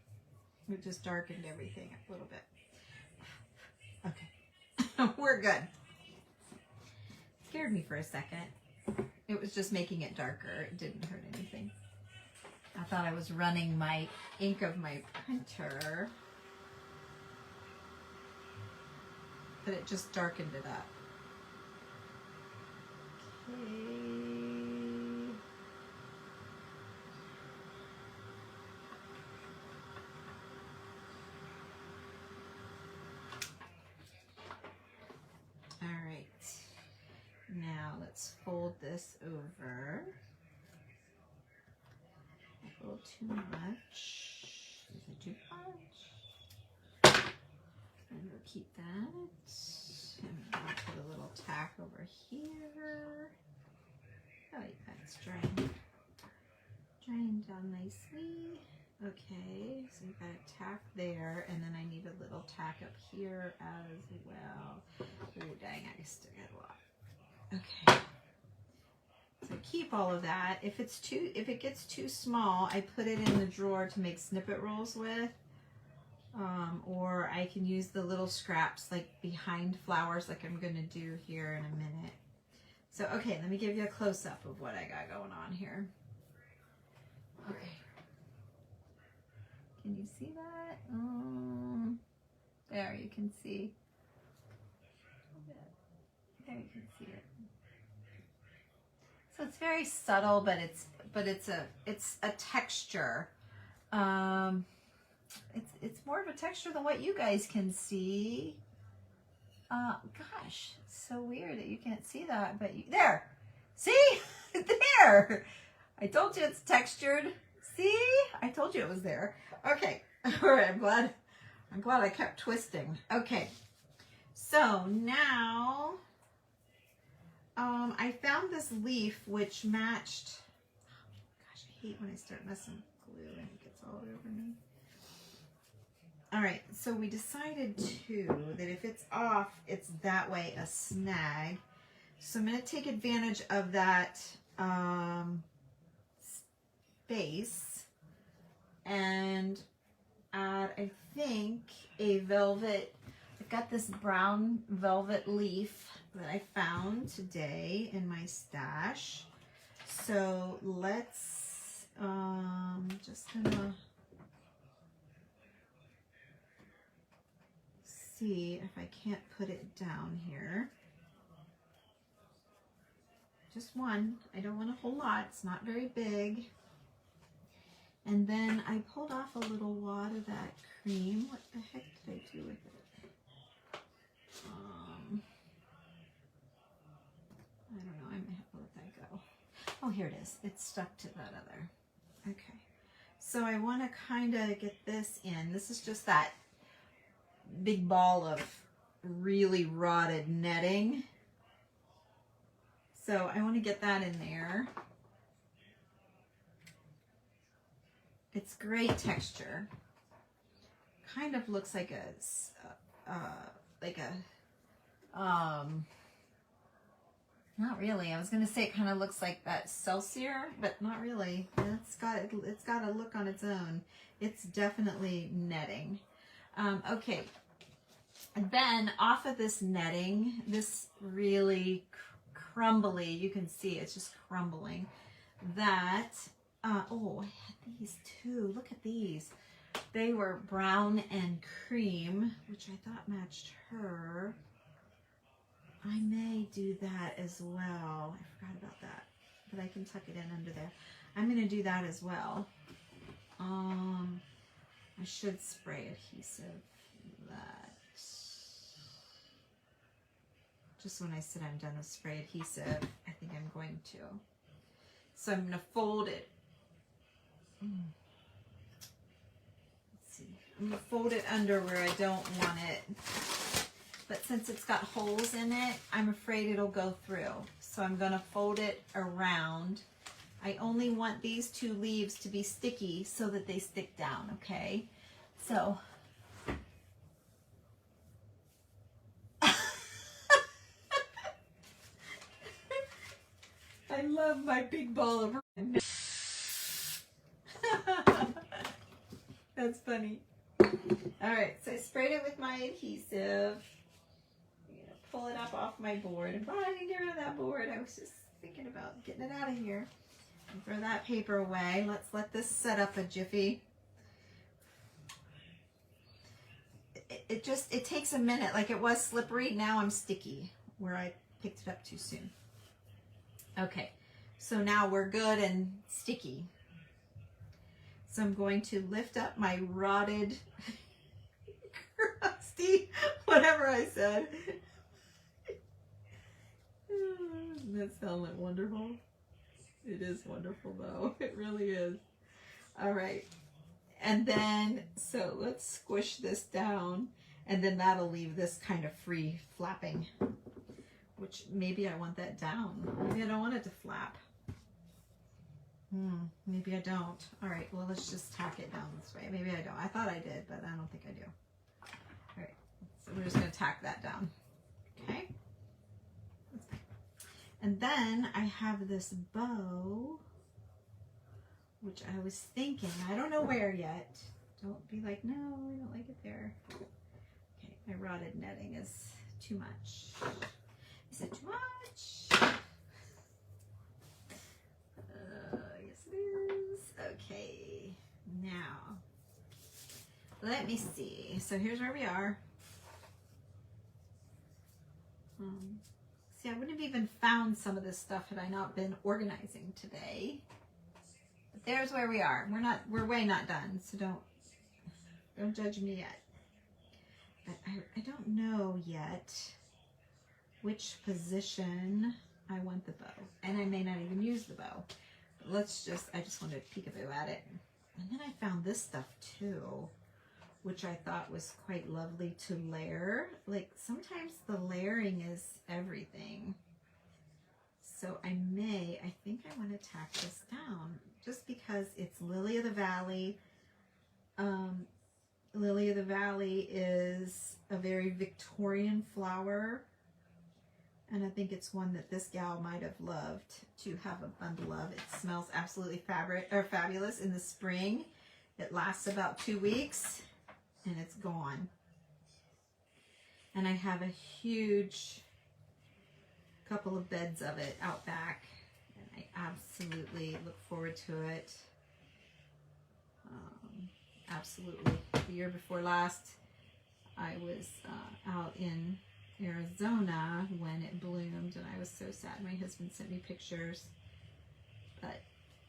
[SPEAKER 1] It just darkened everything a little bit. Okay, we're good. Scared me for a second. It was just making it darker. It didn't hurt anything. I thought I was running my ink of my printer, but it just darkened it up. Okay. All right. Now let's fold this over. A little too much. Is it too much? And we'll keep that. And I'll put a little tack over here. Oh, yeah, it's drying down nicely. Okay, so you've got a tack there, and then I need a little tack up here as well. Oh, dang, I still got a lot. Okay. So keep all of that. If it gets too small, I put it in the drawer to make snippet rolls with. Or I can use the little scraps like behind flowers like I'm going to do here in a minute. So, okay, let me give you a close-up of what I got going on here. Okay. Can you see that? There, you can see. There, you can see it. So it's very subtle, but it's a texture. It's more of a texture than what you guys can see. Gosh, it's so weird that you can't see that, but there, see, there. I told you it's textured. See, I told you it was there. Okay, all right. I'm glad I kept twisting. Okay, so now I found this leaf which matched. Gosh, I hate when I start messing with glue and it gets all over me. All right, so we decided that if it's off, it's that way a snag. So I'm going to take advantage of that space and add, I think, a velvet. I've got this brown velvet leaf that I found today in my stash. So let's just gonna see if I can't put it down here. Just one. I don't want a whole lot. It's not very big. And then I pulled off a little wad of that cream. What the heck did I do with it? I don't know. I might have to let that go. Oh, here it is. It's stuck to that other. Okay. So I want to kind of get this in. This is just that big ball of really rotted netting. So I want to get that in there. It's great texture. Kind of looks like not really. I was gonna say it kind of looks like that Celsior, but not really. It's got a look on its own. It's definitely netting. Okay. And then off of this netting, this really crumbly, you can see it's just crumbling. That, oh, I had these too. Look at these. They were brown and cream, which I thought matched her. I may do that as well. I forgot about that, but I can tuck it in under there. I'm going to do that as well. I should spray adhesive that. Just when I said I'm done with spray adhesive, I think I'm going to. So I'm going to fold it. Let's see. I'm going to fold it under where I don't want it. But since it's got holes in it, I'm afraid it'll go through. So I'm going to fold it around. I only want these two leaves to be sticky so that they stick down, okay? So I love my big ball of That's funny. All right, so I sprayed it with my adhesive. I'm gonna pull it up off my board. And I didn't get rid of that board. I was just thinking about getting it out of here. And throw that paper away. Let's let this set up a jiffy. It takes a minute. Like it was slippery, now I'm sticky where I picked it up too soon. Okay, so now we're good and sticky. So I'm going to lift up my rotted, crusty, whatever I said. Doesn't that sound like wonderful? It is wonderful though, it really is. All right, and then, so let's squish this down and then that'll leave this kind of free flapping, which maybe I want that down. Maybe I don't want it to flap. Maybe I don't. All right, well, let's just tack it down this way. Maybe I don't. I thought I did, but I don't think I do. All right, so we're just going to tack that down. Okay. And then I have this bow, which I was thinking, I don't know where yet. Don't be like, no, I don't like it there. Okay, my rotted netting is too much. Is it too much? Yes it is. Okay, now, let me see. So here's where we are. See, I wouldn't have even found some of this stuff had I not been organizing today. But there's where we are. We're way not done, so don't judge me yet. But I don't know yet which position I want the bow. And I may not even use the bow. But I just wanted to peekaboo at it. And then I found this stuff too, which I thought was quite lovely to layer. Like sometimes the layering is everything. So I think I want to tack this down just because it's Lily of the Valley. Lily of the Valley is a very Victorian flower. And I think it's one that this gal might have loved to have a bundle of. It smells absolutely fabulous in the spring. It lasts about 2 weeks and it's gone. And I have a huge couple of beds of it out back. And I absolutely look forward to it. Absolutely. The year before last, I was out in Arizona when it bloomed, and I was so sad. My husband sent me pictures, but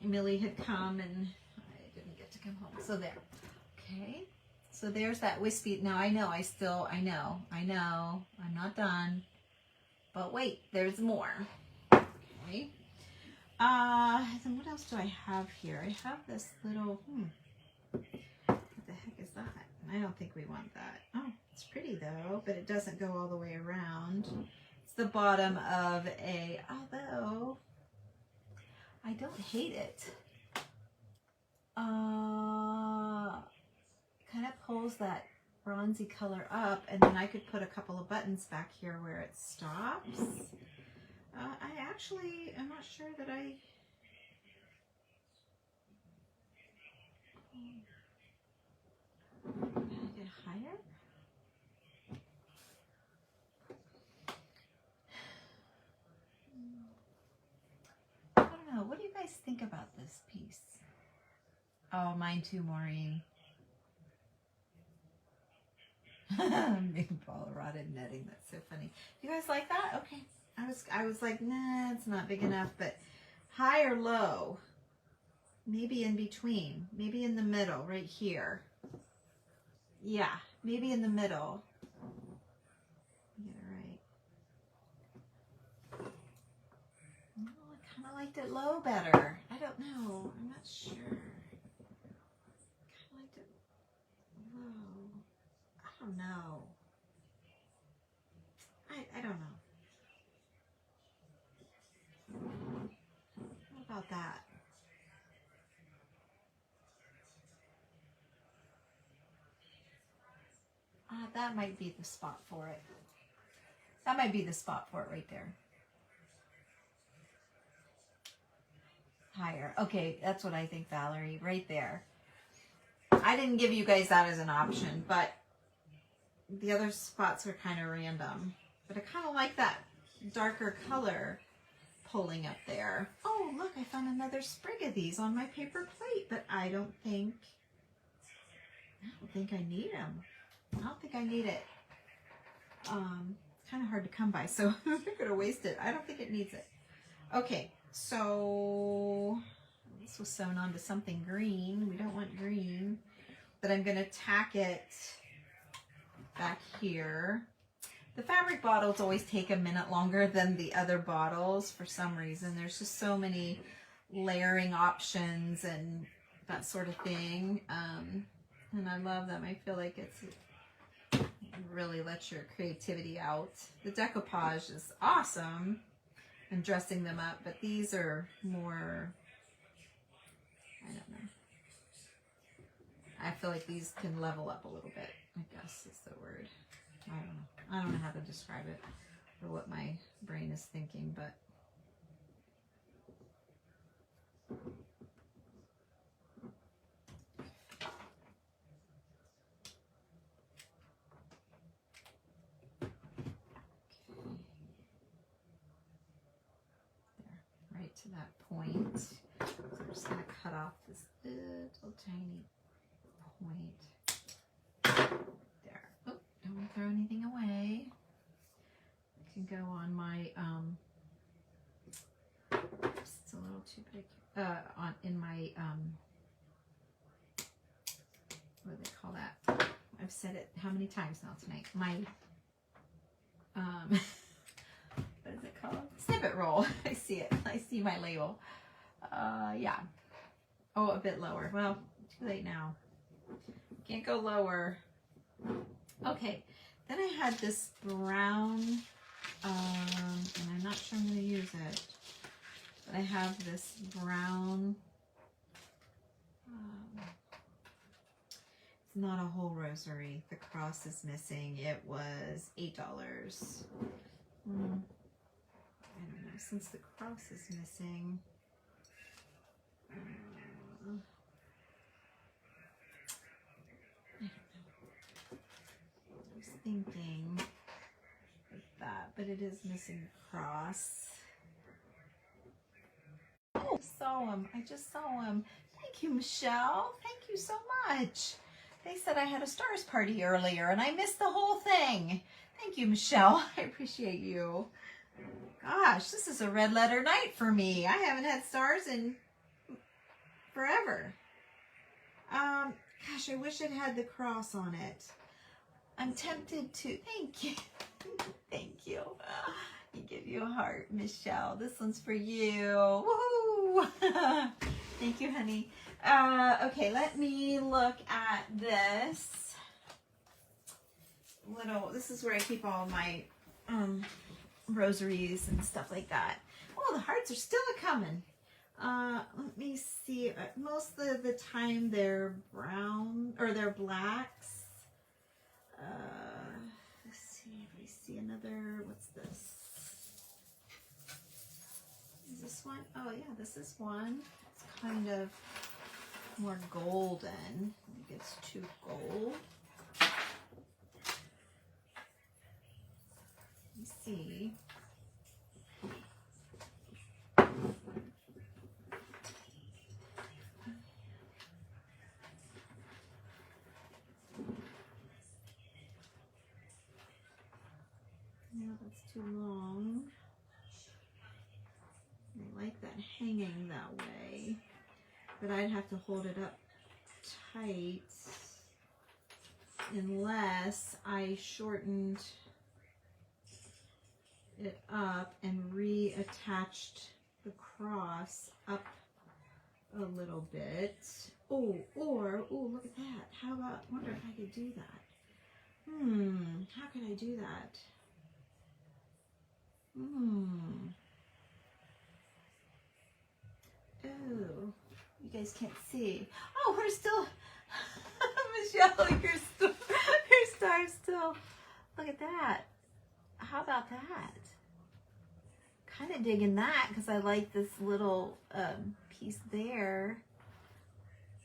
[SPEAKER 1] Millie had come, and I didn't get to come home. So there. Okay. So there's that wispy. Now I know, I know, I'm not done. But wait, there's more. Okay. Then what else do I have here? I have this little, what the heck is that? I don't think we want that. Oh, it's pretty though, but it doesn't go all the way around. It's the bottom of although I don't hate it. Kind of pulls that bronzy color up, and then I could put a couple of buttons back here where it stops. I actually am not sure that I... Can I get higher? I don't know. What do you guys think about this piece? Oh, mine too, Maureen. Big ball of rotted netting. That's so funny. You guys like that? Okay. I was like, nah, it's not big enough, but high or low? Maybe in between. Maybe in the middle, right here. Yeah, maybe in the middle. Get it right. No, I kind of liked it low better. I don't know. I'm not sure. Kind of liked it low. I don't know. I don't know. What about that? That might be the spot for it. That might be the spot for it right there. Higher. Okay, that's what I think, Valerie. Right there. I didn't give you guys that as an option, but the other spots are kind of random. But I kind of like that darker color pulling up there. Oh, look, I found another sprig of these on my paper plate, but I don't think I need them. I don't think I need it. It's kind of hard to come by, so I'm going to waste it. I don't think it needs it. Okay, so this was sewn onto something green. We don't want green, but I'm going to tack it back here. The fabric bottles always take a minute longer than the other bottles for some reason. There's just so many layering options and that sort of thing. And I love them. I feel like it really lets your creativity out. The decoupage is awesome and dressing them up, but these are more I don't know. I feel like these can level up a little bit, I guess is the word. I don't know. I don't know how to describe it or what my brain is thinking, but right to that point. So I'm just going to cut off this little tiny point. There. Oh, don't want to throw anything away. I can go on my, it's a little too big, in my, what do they call that? I've said it how many times now tonight? My, what is it called? Snippet roll. I see it. I see my label. Yeah. Oh, a bit lower. Well, too late now. Can't go lower. Okay. Then I had this brown, and I'm not sure I'm going to use it, but I have this brown, it's not a whole rosary. The cross is missing. It was $8. I don't know, since the cross is missing, I don't know. I was thinking like that, but it is missing the cross. Oh, saw him. I just saw him. Thank you, Michelle. Thank you so much. They said I had a stars party earlier and I missed the whole thing. Thank you, Michelle. I appreciate you. Gosh, this is a red letter night for me. I haven't had stars in forever. Gosh, I wish it had the cross on it. I'm tempted to. Thank you. Thank you. I give you a heart, Michelle. This one's for you. Woohoo! Thank you, honey. Okay, let me look at this little. This is where I keep all my rosaries and stuff like that. Oh, the hearts are still a-coming. Let me see. Most of the time they're brown, or they're blacks. Let's see if I see another. What's this? Is this one? Oh yeah, this is one. It's kind of more golden. I think it's too gold. Let me see. No, that's too long. I like that hanging that way, but I'd have to hold it up tight unless I shortened it up and reattached the cross up a little bit. Oh, look at that. How about, I wonder if I could do that. How could I do that? Oh, you guys can't see. Oh, we're still, Michelle, your star's still, look at that. How about that? Kind of digging that because I like this little piece there.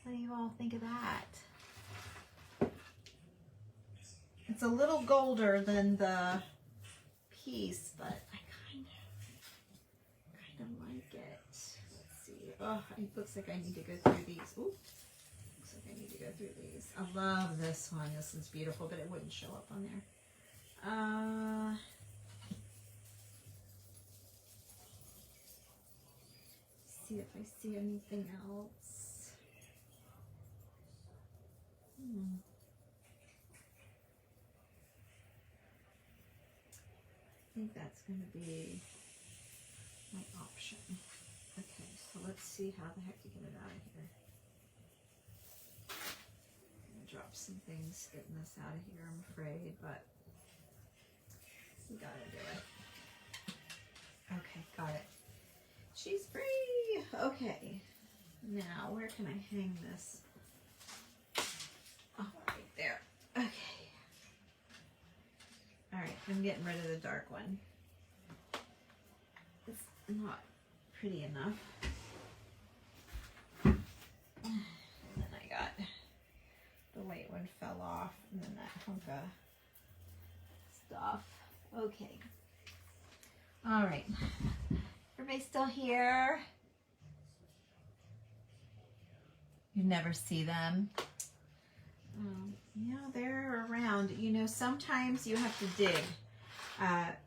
[SPEAKER 1] What do you all think of that? It's a little golder than the piece, but I kind of like it. Let's see. Oh, it looks like I need to go through these. Ooh, looks like I need to go through these. I love this one. This one's beautiful, but it wouldn't show up on there. See if I see anything else. I think that's going to be my option. Okay, so let's see how the heck to get it out of here. I'm going to drop some things getting this out of here, I'm afraid, but we got to do it. Okay, got it. She's free. Okay, Now, where can I hang this? Oh, right there. Okay. All right, I'm getting rid of the dark one. It's not pretty enough. And then I got the white one fell off, and then that hunk of stuff. Okay. All right. Everybody still here? You never see them. Yeah, they're around. You know, sometimes you have to dig.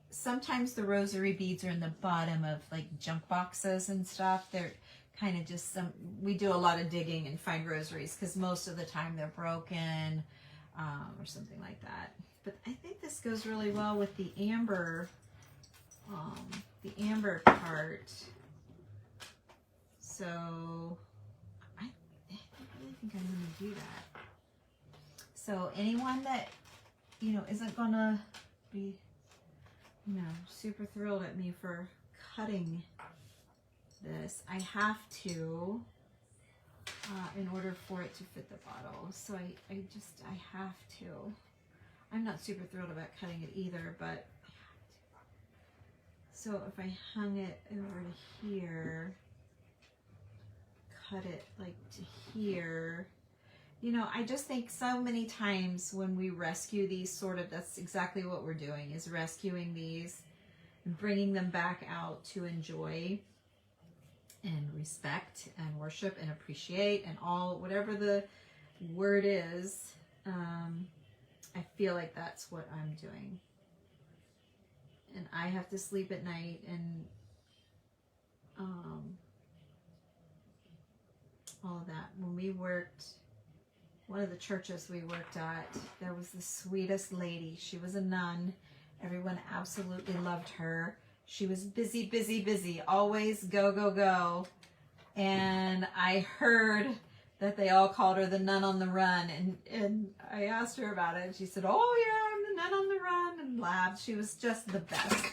[SPEAKER 1] Sometimes the rosary beads are in the bottom of like junk boxes and stuff. They're kind of just we do a lot of digging and find rosaries because most of the time they're broken or something like that. But I think this goes really well with the amber part. So I really think I'm going to do that. So anyone that, you know, isn't going to be, you know, super thrilled at me for cutting this, I have to, in order for it to fit the bottle. So I have to. I'm not super thrilled about cutting it either, but I have to. So if I hung it over to here, cut it like to here, you know, I just think so many times when we rescue these that's exactly what we're doing, is rescuing these and bringing them back out to enjoy and respect and worship and appreciate and all, whatever the word is. I feel like that's what I'm doing. And I have to sleep at night, and all of that. When we worked, one of the churches we worked at, there was the sweetest lady. She was a nun. Everyone absolutely loved her. She was busy, busy, busy. Always go, go, go. And I heard that they all called her the nun on the run. And I asked her about it. And she said, oh yeah, I'm the nun on the run, and laughed. She was just the best.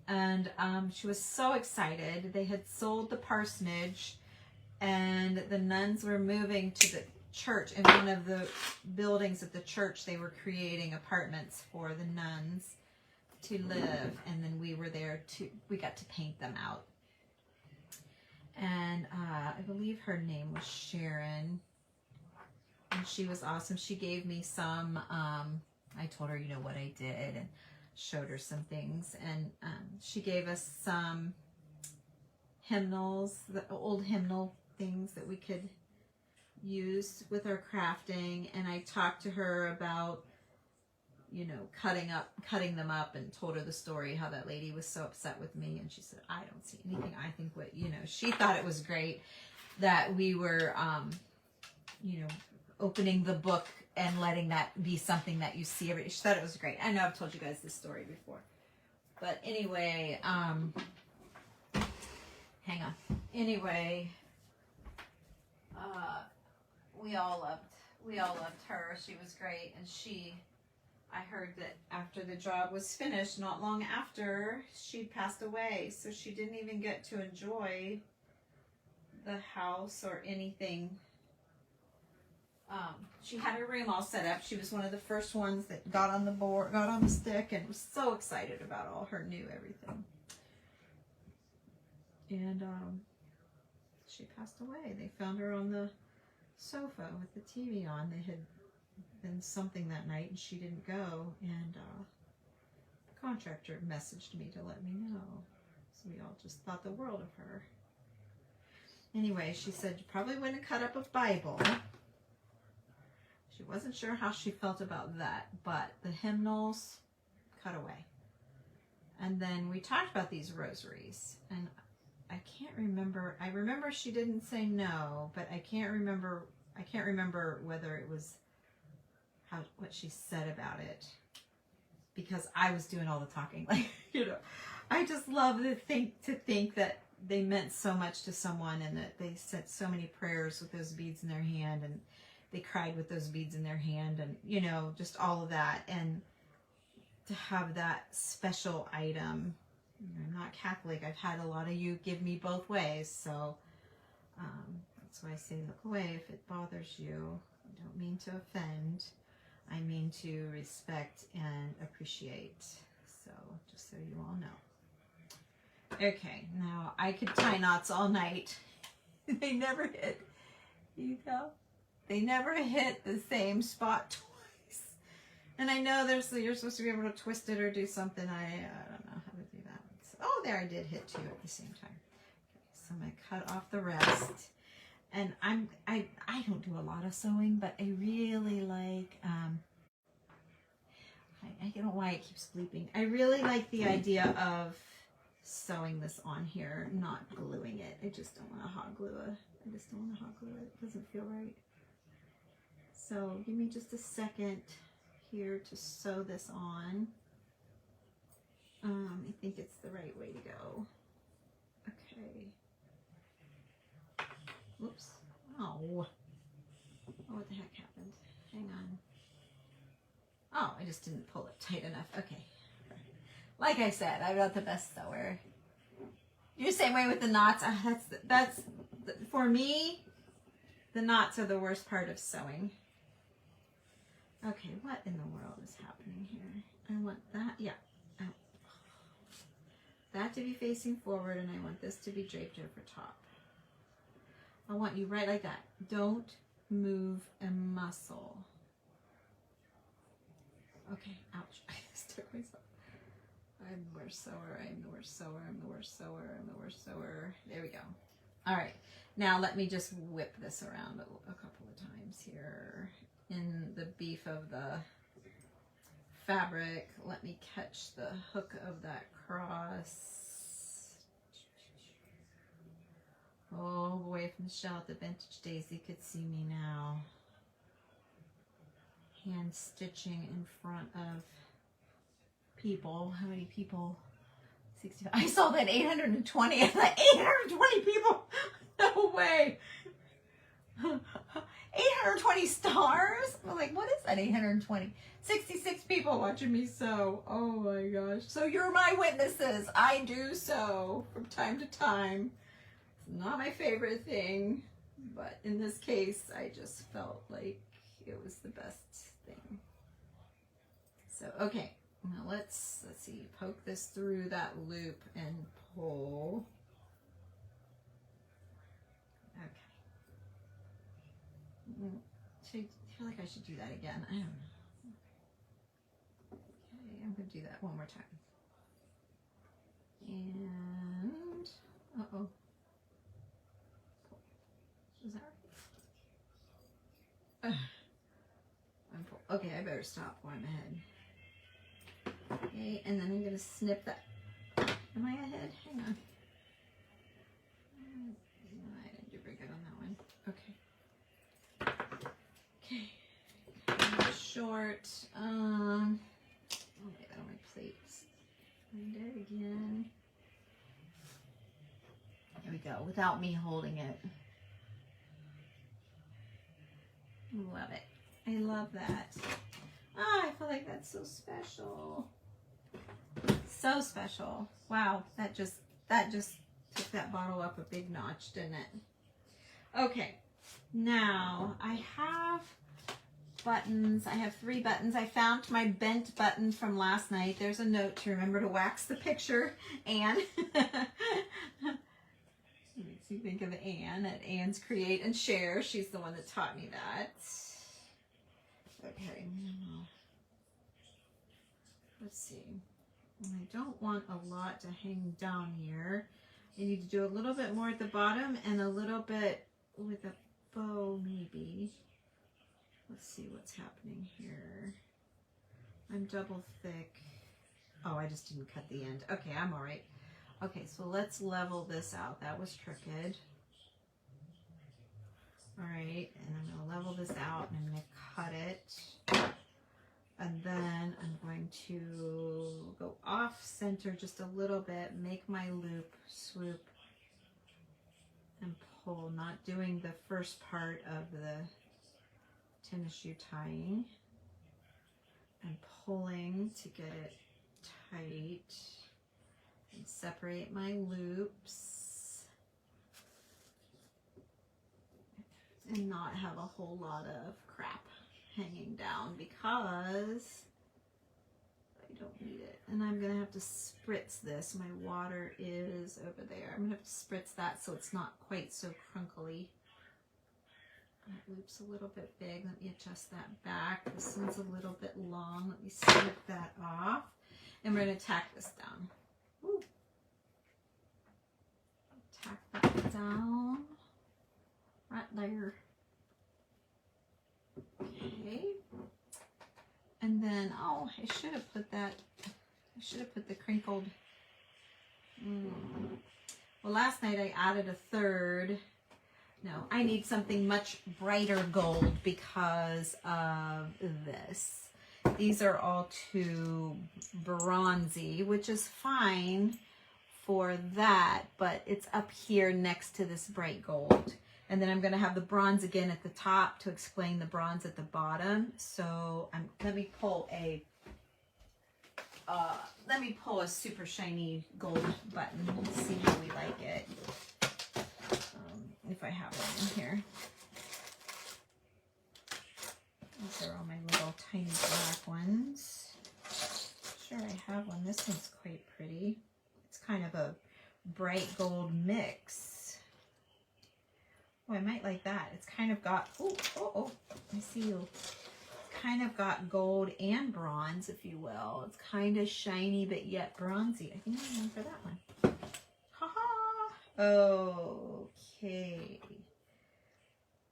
[SPEAKER 1] And she was so excited. They had sold the parsonage, and the nuns were moving to the church. In one of the buildings at the church, they were creating apartments for the nuns to live, and then we were there we got to paint them out. And I believe her name was Sharon, and she was awesome. She gave me some, I told her, you know, what I did, and showed her some things, and she gave us some hymnals, the old hymnal things that we could use with our crafting. And I talked to her about, you know, cutting them up, and told her the story, how that lady was so upset with me. And she said, I don't see anything. I think what, you know, she thought it was great that we were, you know, opening the book and letting that be something that you see every day. She thought it was great. I know I've told you guys this story before. But anyway, hang on. Anyway, we all loved her. She was great. And I heard that after the job was finished, not long after, she passed away. So she didn't even get to enjoy the house or anything. She had her room all set up. She was one of the first ones that got on the stick, and was so excited about all her new everything. And she passed away. They found her on the sofa with the TV on. They had been something that night, and she didn't go. And the contractor messaged me to let me know. So we all just thought the world of her. Anyway, she said you probably wouldn't cut up a Bible. She wasn't sure how she felt about that, but the hymnals, cut away. And then we talked about these rosaries, and I can't remember. I remember she didn't say no, but I can't remember whether it was what she said about it, because I was doing all the talking. Like, you know, I just love to think that they meant so much to someone, and that they said so many prayers with those beads in their hand, and they cried with those beads in their hand, and, you know, just all of that. And to have that special item, I'm not Catholic. I've had a lot of you give me both ways, so That's why I say look away if it bothers you. I don't mean to offend. I mean to respect and appreciate. So, just so you all know. Okay, now I could tie knots all night. They never hit. You go. They never hit the same spot twice. And I know you're supposed to be able to twist it or do something. I don't know how to do that. So, oh, there I did hit two at the same time. Okay, so I'm going to cut off the rest. And I don't do a lot of sewing, but I really like, I don't know why it keeps bleeping. I really like the idea of sewing this on here, not gluing it. I just don't want to hot glue it. I just don't want to hot glue it. It doesn't feel right. So give me just a second here to sew this on. I think it's the right way to go. Okay. Whoops. Oh. Oh, what the heck happened? Hang on. Oh, I just didn't pull it tight enough. Okay. Like I said, I'm not the best sewer. You're the same way with the knots. That's for me, the knots are the worst part of sewing. Okay, what in the world is happening here? I want that, yeah. That to be facing forward, and I want this to be draped over top. I want you right like that. Don't move a muscle. Okay, ouch. I stuck myself. I'm the worst sewer, I'm the worst sewer, I'm the worst sewer, I'm the worst sewer. There we go. All right, now let me just whip this around a couple of times here. In the beef of the fabric, let me catch the hook of that cross. Oh, away from the shell at the vintage Daisy could see me now. Hand stitching in front of people. How many people? 65. I saw that 820. I thought 820 people. No way. 820 stars? I'm like, what is that 820? 66 people watching me sew. Oh my gosh. So you're my witnesses. I do sew from time to time. It's not my favorite thing, but in this case, I just felt like it was the best thing. So, okay. Now let's see, poke this through that loop and pull. Okay. I feel like I should do that again. I don't know. Okay, I'm going to do that one more time. And, uh-oh. Is that right? Okay, I better stop while I'm ahead. Okay, and then I'm going to snip that. Am I ahead? Hang on. No, I didn't do very good on that one. Okay. Okay. Short. I'll make that on my plate. Find it again. There we go. Without me holding it. Love it. I love that. Ah, I feel like that's so special. So special. Wow, that just took that bottle up a big notch, didn't it? Okay, now I have buttons. I have 3 buttons. I found my bent button from last night. There's a note to remember to wax the picture. Anne. Makes you think of Anne at Anne's Create and Share. She's the one that taught me that. Okay, let's see. I don't want a lot to hang down here. I need to do a little bit more at the bottom and a little bit with a bow maybe. Let's see what's happening here. I'm double thick. Oh, I just didn't cut the end. Okay, I'm all right. Okay, so let's level this out. That was crooked. All right, and I'm going to level this out and I'm going to cut it. And then I'm going to go off center just a little bit, make my loop, swoop, and pull, not doing the first part of the tennis shoe tying, and pulling to get it tight, and separate my loops. and not have a whole lot of crap hanging down because I don't need it. And I'm gonna have to spritz this. My water is over there. I'm gonna have to spritz that so it's not quite so crunkly. That loop's a little bit big. Let me adjust that back. This one's a little bit long. Let me snip that off. And we're gonna tack this down. Woo. Tack that down right there. Okay. And then, oh, I should have put that, I should have put the crinkled, well, last night I added a third. No, I need something much brighter gold because of this. These are all too bronzy, which is fine for that, but it's up here next to this bright gold. And then I'm going to have the bronze again at the top to explain the bronze at the bottom. So let me pull a super shiny gold button and see how we like it. If I have one in here. These are all my little tiny black ones. Sure, I have one. This one's quite pretty. It's kind of a bright gold mix. Oh, I might like that. It's kind of got, oh, I see you. It's kind of got gold and bronze, if you will. It's kind of shiny, but yet bronzy. I think I'm going for that one. Ha-ha! Okay.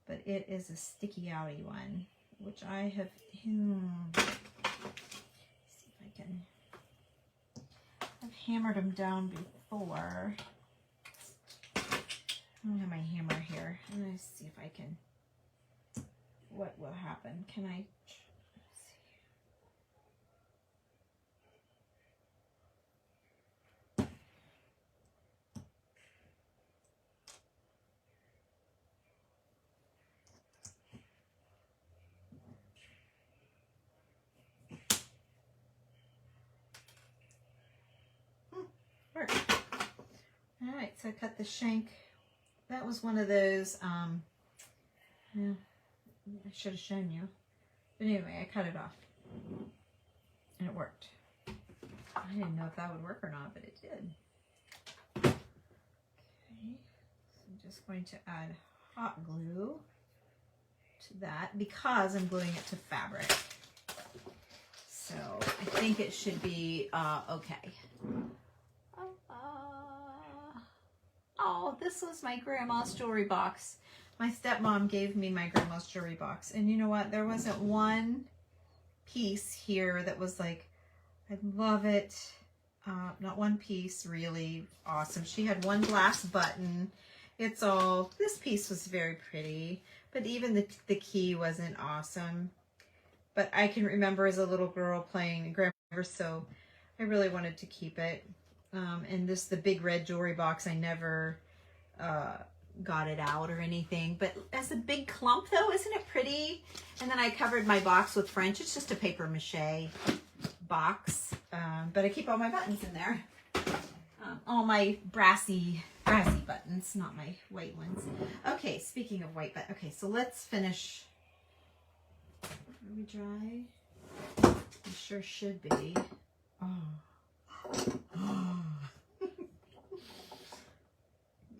[SPEAKER 1] But it is a sticky outy one, which I have, see if I can, I've hammered them down before. I don't have my hammer here. I'm going to see if I can, what will happen. Can I, let's see. Work. All right, so I cut the shank. That was one of those, yeah, I should have shown you. But anyway, I cut it off. And it worked. I didn't know if that would work or not, but it did. Okay, so I'm just going to add hot glue to that because I'm gluing it to fabric. So I think it should be okay. Oh, this was my grandma's jewelry box. My stepmom gave me my grandma's jewelry box. And you know what? There wasn't one piece here that was like, I love it. Not one piece, really awesome. She had one glass button. It's all, this piece was very pretty, but even the key wasn't awesome. But I can remember as a little girl playing grandma, so I really wanted to keep it. And the big red jewelry box, I never got it out or anything. But as a big clump though, isn't it pretty? And then I covered my box with French. It's just a paper mache box. But I keep all my buttons in there. All my brassy buttons, not my white ones. Okay, speaking of white buttons. Okay, so let's finish. Are we dry? We sure should be. Oh.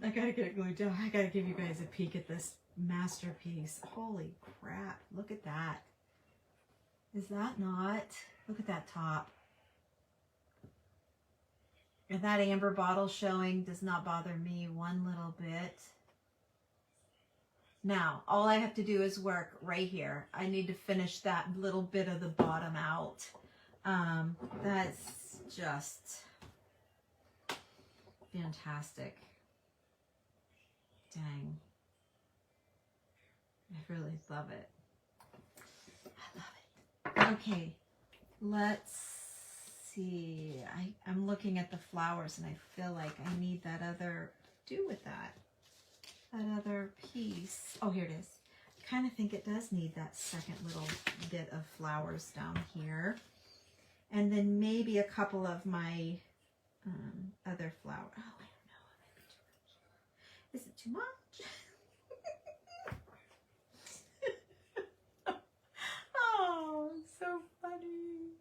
[SPEAKER 1] I gotta get it glued down. I gotta give you guys a peek at this masterpiece. Holy crap. Look at that. Is that not? Look at that top. And that amber bottle showing does not bother me one little bit. Now, all I have to do is work right here. I need to finish that little bit of the bottom out. That's just fantastic. Dang. I really love it. I love it. Okay, let's see. I'm looking at the flowers and I feel like I need that other, do with that other piece. Oh, here it is. I kind of think it does need that second little bit of flowers down here. And then maybe a couple of my other flowers. Oh, I don't know. It might be too much. Is it too much? so funny.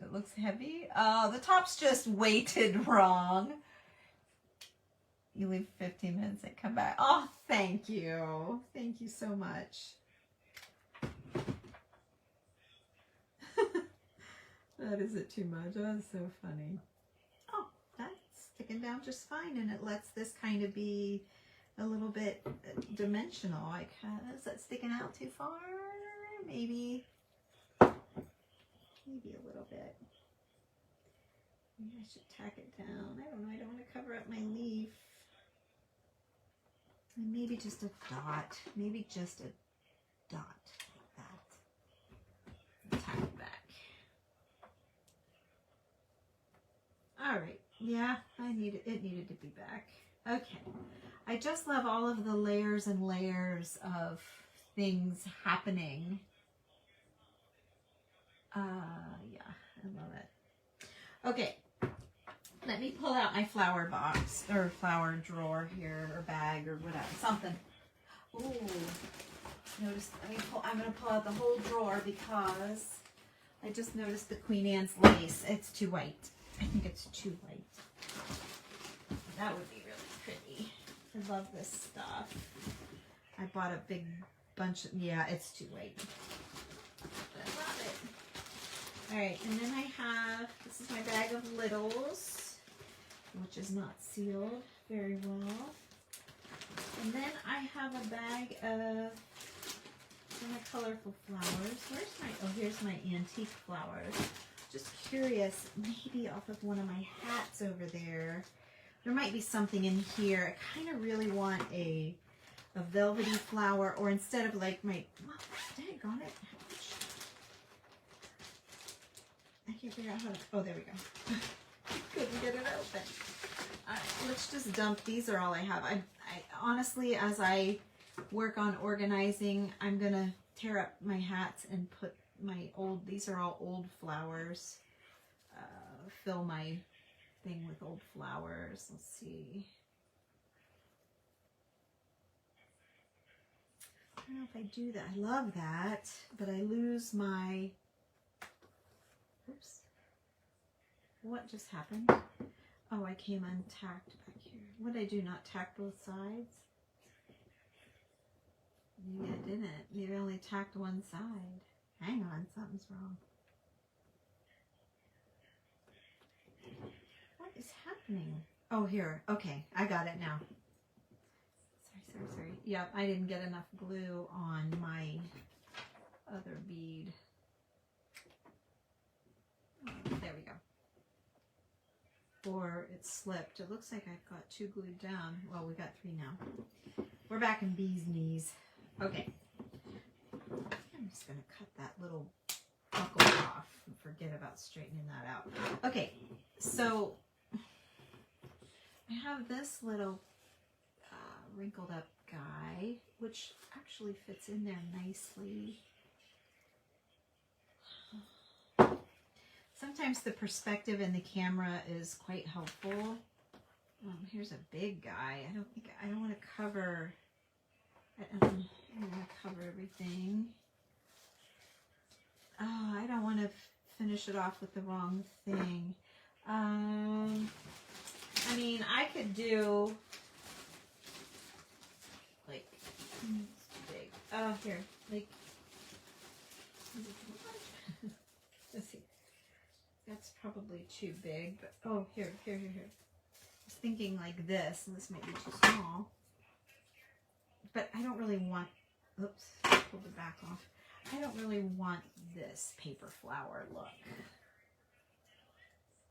[SPEAKER 1] It looks heavy. Oh, the top's just weighted wrong. You leave 15 minutes and come back. Oh, thank you. Thank you so much. That isn't too much. That's so funny. Oh, that's sticking down just fine, and it lets this kind of be a little bit dimensional. Like, is that sticking out too far? Maybe a little bit. Maybe I should tack it down. I don't know. I don't want to cover up my leaf. And maybe just a dot. Maybe just a dot like that. Tack it back. All right. Yeah, it needed to be back. Okay. I just love all of the layers and layers of things happening. Yeah, I love it. Okay. Let me pull out my flower box or flower drawer here or bag or whatever, something. Ooh, notice, I'm going to pull out the whole drawer because I just noticed the Queen Anne's lace. It's too white. I think it's too white. That would be really pretty. I love this stuff. I bought a big bunch of, yeah, it's too white. But I love it. All right, and then I have, this is my bag of littles, which is not sealed very well. And then I have a bag of my colorful flowers. Here's my antique flowers. Just curious, maybe off of one of my hats over there. There might be something in here. I kind of really want a velvety flower, or instead of like my, well, daggone it. I can't figure out how to, oh, there we go. Couldn't get it open. All right, let's just dump. These are all I have. I honestly, as I work on organizing, I'm going to tear up my hats and put my old, these are all old flowers. Fill my thing with old flowers. Let's see. I don't know if I do that. I love that, but I lose my, oops. What just happened? Oh, I came untacked back here. What did I do? Not tack both sides? Maybe I didn't. Maybe I only tacked one side. Hang on, something's wrong. What is happening? Oh, here. Okay, I got it now. Sorry. Yep, I didn't get enough glue on my other bead. There we go. Or it slipped. It looks like I've got 2 glued down. Well, we got 3 now. We're back in bee's knees. Okay. I'm just going to cut that little buckle off and forget about straightening that out. Okay, so I have this little wrinkled up guy, which actually fits in there nicely. Sometimes the perspective in the camera is quite helpful. Here's a big guy. I don't want to cover, I don't want to cover everything. Oh, I don't want to finish it off with the wrong thing. I mean, I could do like, it's big. Oh, here, like, let's see. That's probably too big, but oh, here. I was thinking like this, and this might be too small. But I don't really want, oops, pull the back off. I don't really want this paper flower look.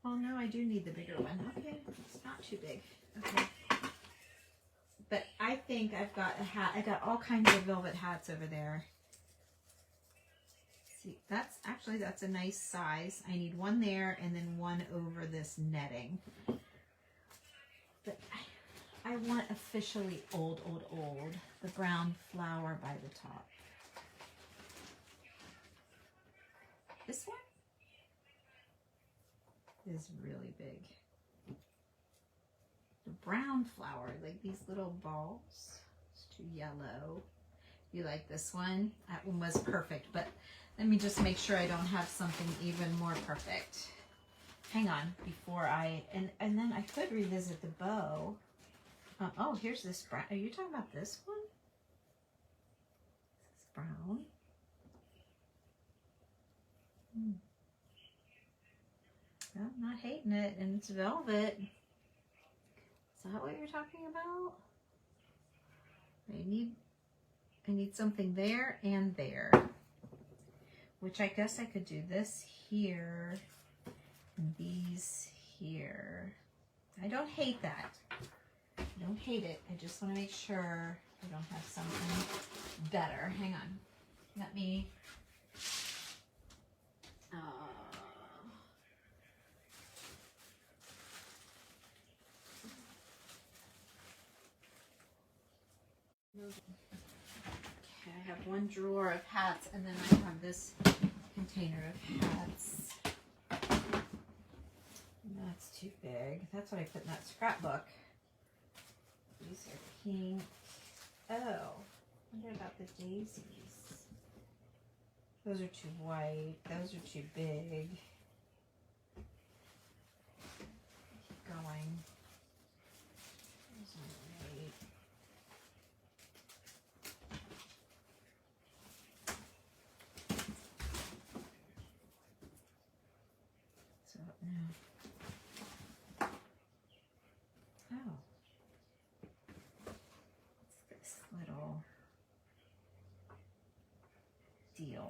[SPEAKER 1] Oh no, I do need the bigger one. Okay, it's not too big. Okay. But I think I've got a hat. I got all kinds of velvet hats over there. See, that's a nice size. I need one there and then one over this netting. But I want officially old. The brown flower by the top. This one is really big. The brown flower, like these little balls, it's too yellow. You like this one? That one was perfect, but let me just make sure I don't have something even more perfect. Hang on, before I, and then I could revisit the bow. Oh, here's this brown. Are you talking about this one? Is this brown? I'm not hating it, and it's velvet. Is that what you're talking about? I need something there and there, which I guess I could do this here and these here. I don't hate that. I don't hate it. I just want to make sure I don't have something better. Hang on. Let me. Okay, I have one drawer of hats, and then I have this container of hats. That's too big. That's what I put in that scrapbook. These are pink. Oh, I wonder about the daisies. Those are too white. Those are too big. Keep going. There's no white. So now. Oh. What's this little deal?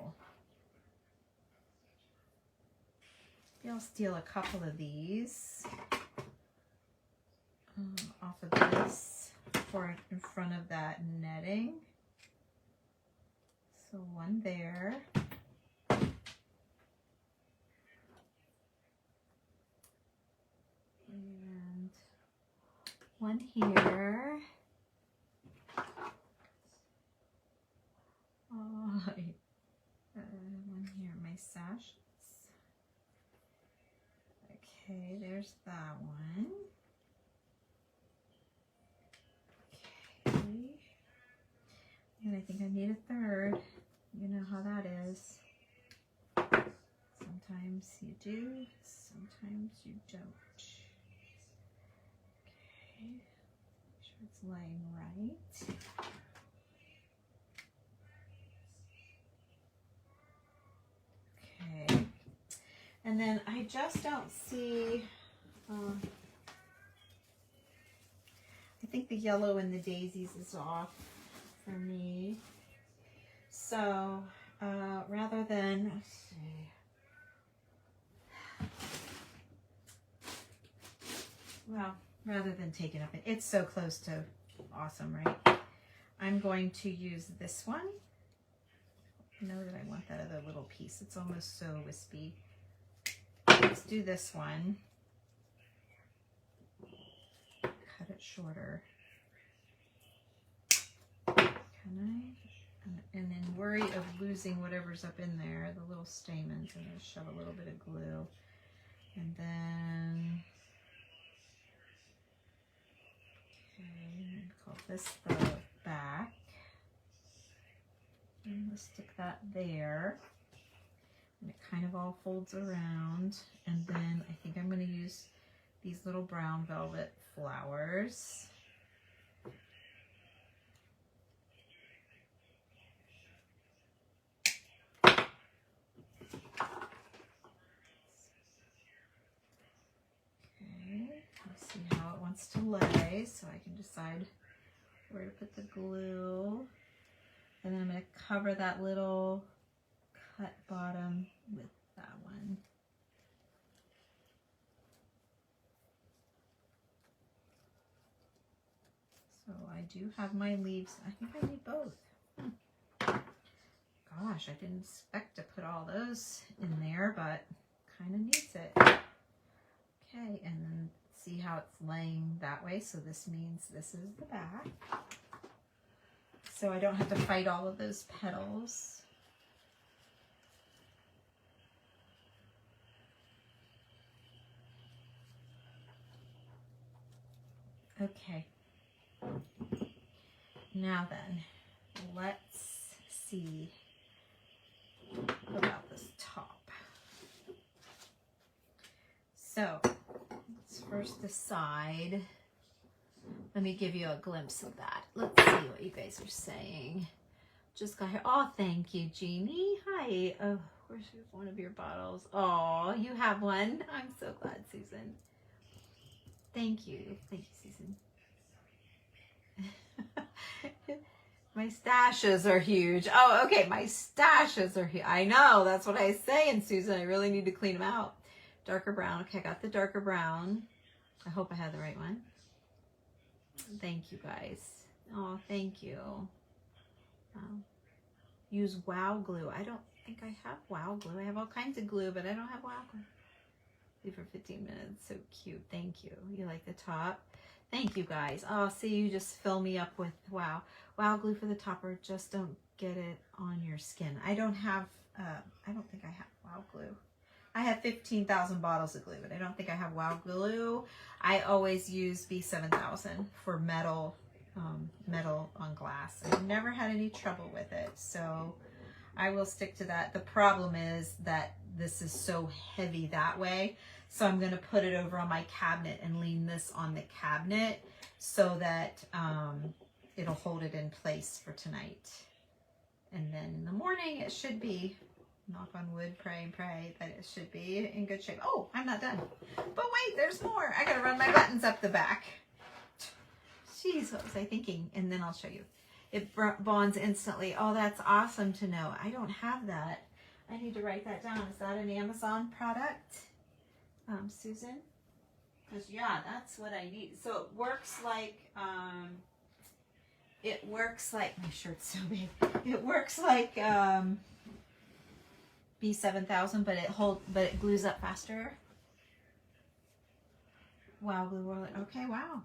[SPEAKER 1] Maybe I'll steal a couple of these off of this for in front of that netting. So one there. And one here. Oh, one here, my sashes. Okay, there's that one. Okay. And I think I need a third. You know how that is. Sometimes you do, sometimes you don't. Okay. Make sure it's laying right. Okay. And then I just don't see, I think the yellow in the daisies is off for me. So rather than, let's see. Well, rather than taking up, it's so close to awesome, right? I'm going to use this one. I know that I want that other little piece. It's almost so wispy. Let's do this one. Cut it shorter. Can I? And then worry of losing whatever's up in there, the little stamens. I'm going to shove a little bit of glue. And then, okay, call this the back. And let's stick that there. And it kind of all folds around. And then I think I'm going to use these little brown velvet flowers. Let's see how it wants to lay so I can decide where to put the glue. And then I'm going to cover that little cut bottom with that one. So I do have my leaves. I think I need both. Gosh, I didn't expect to put all those in there, but kind of needs it. Okay, and then see how it's laying that way. So this means this is the back. So I don't have to fight all of those petals. Okay. Now then, let's see about this top. So let's first decide. Let me give you a glimpse of that. Let's see what you guys are saying. Just got here. Oh, thank you, Jeannie. Hi. Oh, where's one of your bottles? Oh, you have one. I'm so glad, Susan. Thank you. Thank you, Susan. My stashes are huge. Oh, okay. My stashes are huge. I know. That's what I say. And Susan, I really need to clean them out. Darker brown. Okay, I got the darker brown. I hope I had the right one. Thank you, guys. Oh, thank you. Use Wow glue. I don't think I have Wow glue. I have all kinds of glue, but I don't have Wow glue. Leave for 15 minutes. So cute. Thank you. You like the top? Thank you, guys. Oh, see, you just fill me up with Wow glue for the topper. Just don't get it on your skin. I don't have, I don't think I have Wow glue. I have 15,000 bottles of glue, but I don't think I have Wow glue. I always use B7000 for metal, metal on glass. I've never had any trouble with it, so I will stick to that. The problem is that this is so heavy that way, so I'm going to put it over on my cabinet and lean this on the cabinet so that it'll hold it in place for tonight. And then in the morning it should be, knock on wood, pray and pray that it should be in good shape. Oh, I'm not done. But wait, there's more. I gotta run my buttons up the back. Jeez, what was I thinking? And then I'll show you. It bonds instantly. Oh, that's awesome to know. I don't have that. I need to write that down. Is that an Amazon product, Susan? Because yeah, that's what I need. So it works like, my shirt's so big. It works like, B7000, but it glues up faster. Wow, Glue World. Okay, wow.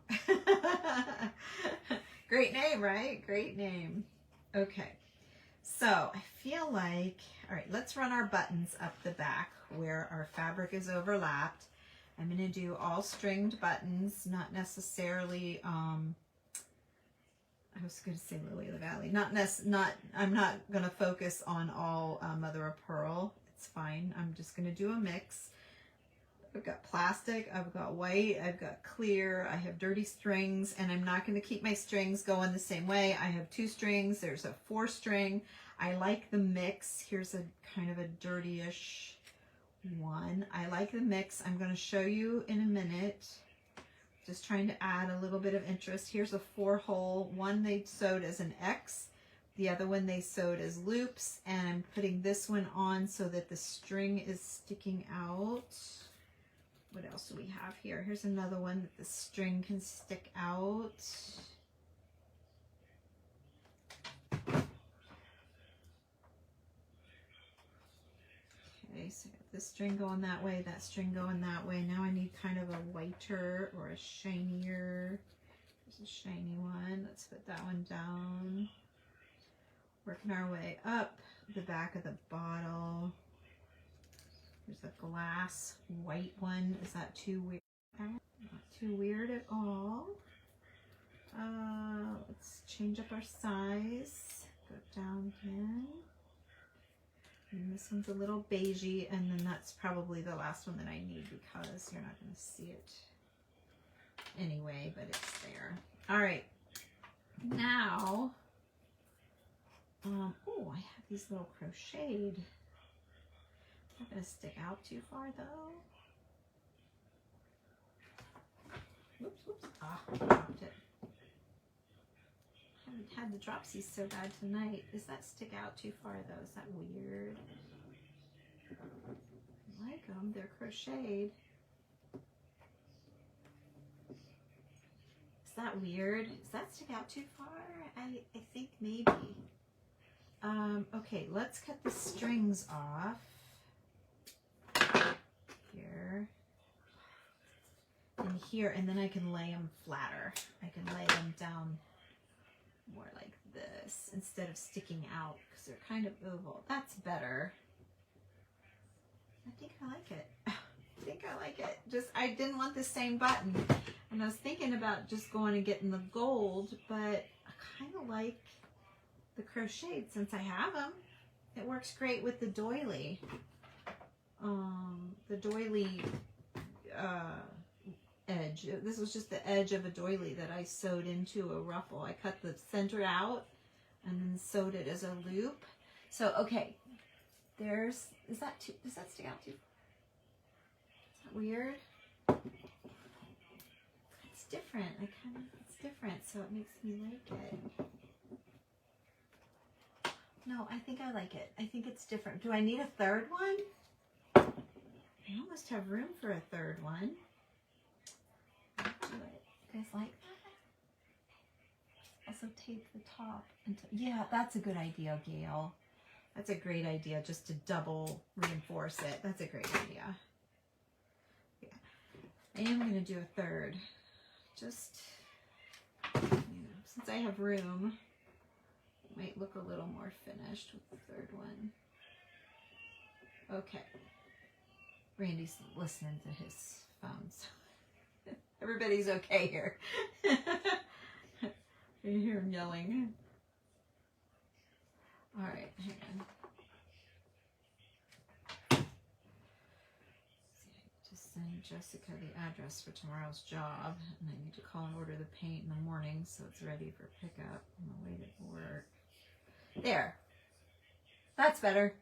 [SPEAKER 1] Great name, right? Great name. Okay, so I feel like, all right, let's run our buttons up the back where our fabric is overlapped. I'm going to do all stringed buttons, not necessarily, I was going to say Lily of the Valley. I'm not going to focus on all mother of pearl. It's fine. I'm just going to do a mix. I've got plastic, I've got white, I've got clear, I have dirty strings, and I'm not going to keep my strings going the same way. I have 2 strings. There's a 4 string. I like the mix. Here's a kind of a dirty-ish one. I like the mix. I'm going to show you in a minute. Just trying to add a little bit of interest. Here's a 4-hole. One they sewed as an X. The other one they sewed as loops. And I'm putting this one on so that the string is sticking out. What else do we have here? Here's another one that the string can stick out. Okay, so I got this string going that way, that string going that way. Now I need kind of a whiter or a shinier. There's a shiny one. Let's put that one down. Working our way up the back of the bottle. There's a glass white one. Is that too weird? Not too weird at all. Let's change up our size. Go down again. And this one's a little beigey, and then that's probably the last one that I need because you're not going to see it anyway, but it's there. All right. Now, oh, I have these little crocheted. Not going to stick out too far though. Whoops, whoops. Ah, I dropped it. I haven't had the dropsies so bad tonight. Does that stick out too far though? Is that weird? I like them. They're crocheted. Is that weird? Does that stick out too far? I think maybe. Okay, let's cut the strings off. Here and here, and then I can lay them flatter. I can lay them down more like this instead of sticking out because they're kind of oval. That's better. I think I like it. I think I like it. Just, I didn't want the same button, and I was thinking about just going and getting the gold, but I kind of like the crocheted since I have them. It works great with the doily. The doily edge. This was just the edge of a doily that I sewed into a ruffle. I cut the center out and then sewed it as a loop. So, okay, does that stick out too? Is that weird? It's different. It's different, so it makes me like it. No, I think I like it. I think it's different. Do I need a third one? I almost have room for a third one. Do it. You guys like that? Also tape the top. Yeah, that's a good idea, Gail. That's a great idea, just to double reinforce it. That's a great idea. Yeah. I am going to do a third. Just, since I have room, it might look a little more finished with the third one. Okay. Randy's listening to his phone, so everybody's okay here. You hear him yelling. All right, hang on. Just send Jessica the address for tomorrow's job, and I need to call and order the paint in the morning so it's ready for pickup on the way to work. There. That's better.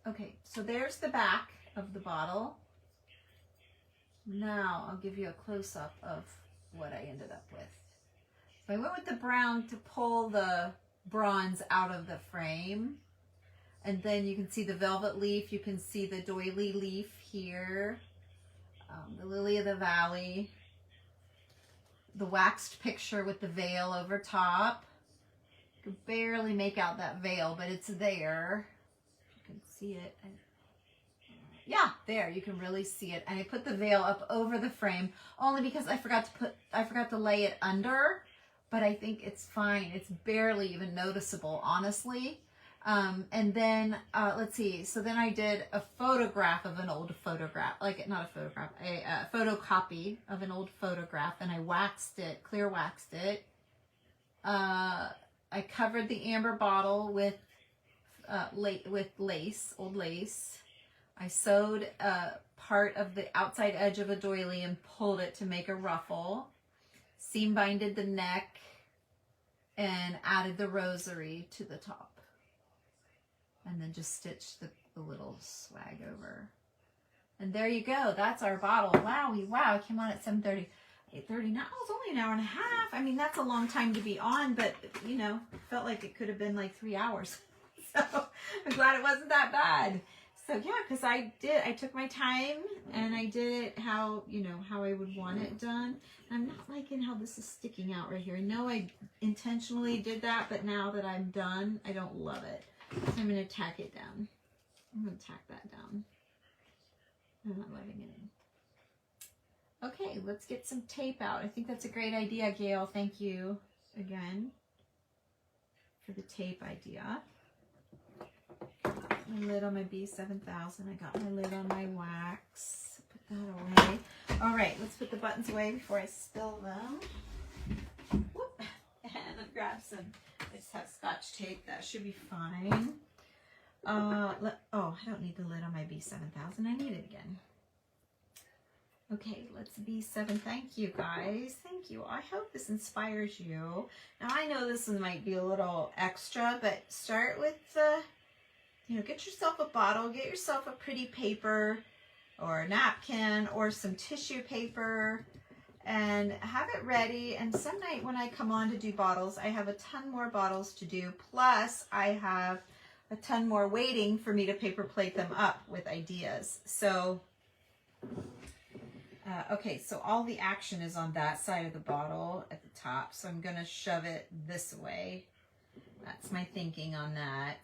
[SPEAKER 1] Okay, so there's the back of the bottle. Now I'll give you a close-up of what I ended up with. So I went with the brown to pull the bronze out of the frame, and then you can see the velvet leaf, you can see the doily leaf here, the lily of the valley, the waxed picture with the veil over top. You can barely make out that veil, but it's there. You can see it. Yeah, there, you can really see it. And I put the veil up over the frame only because I forgot to lay it under, but I think it's fine. It's barely even noticeable, honestly. And then, let's see. So then I did a photograph of an old photograph, like not a photograph, a photocopy of an old photograph, and I waxed it, clear waxed it. I covered the amber bottle with lace, old lace. I sewed part of the outside edge of a doily and pulled it to make a ruffle. Seam binded the neck and added the rosary to the top. And then just stitched the little swag over. And there you go. That's our bottle. Wowie, wow. It came on at 7:30. 8:30 now. It's only an hour and a half. I mean, that's a long time to be on, but, you know, felt like it could have been like 3 hours. So I'm glad it wasn't that bad. So yeah, because I took my time and I did it how I would want it done. And I'm not liking how this is sticking out right here. I know I intentionally did that, but now that I'm done, I don't love it. So I'm going to tack it down. I'm going to tack that down. I'm not letting it in. Okay, let's get some tape out. I think that's a great idea, Gail. Thank you again for the tape idea. My lid on my B7000. I got my lid on my wax. Put that away. All right, let's put the buttons away before I spill them. Whoop. And I've grabbed some. I just have Scotch tape. That should be fine. I don't need the lid on my B7000. I need it again. Okay, let's B7. Thank you, guys. Thank you. I hope this inspires you. Now, I know this one might be a little extra, but start with the... get yourself a bottle, get yourself a pretty paper or a napkin or some tissue paper and have it ready. And some night when I come on to do bottles, I have a ton more bottles to do. Plus I have a ton more waiting for me to paper plate them up with ideas. So, okay, so all the action is on that side of the bottle at the top. So I'm going to shove it this way. That's my thinking on that.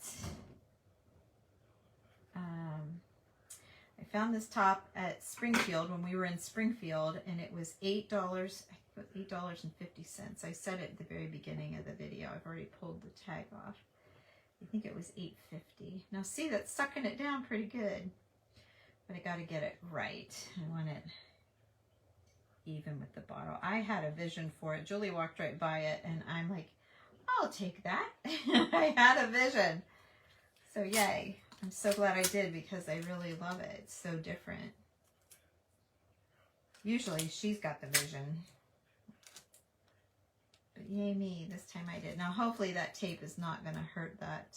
[SPEAKER 1] I found this top at Springfield when we were in Springfield, and it was $8. I put $8.50. I said it at the very beginning of the video. I've already pulled the tag off. I think it was $8.50. Now see, that's sucking it down pretty good, but I got to get it right. I want it even with the bottle. I had a vision for it. Julie walked right by it, and I'm like, I'll take that. I had a vision. So yay. I'm so glad I did because I really love it. It's so different. Usually she's got the vision. But yay me, this time I did. Now hopefully that tape is not going to hurt that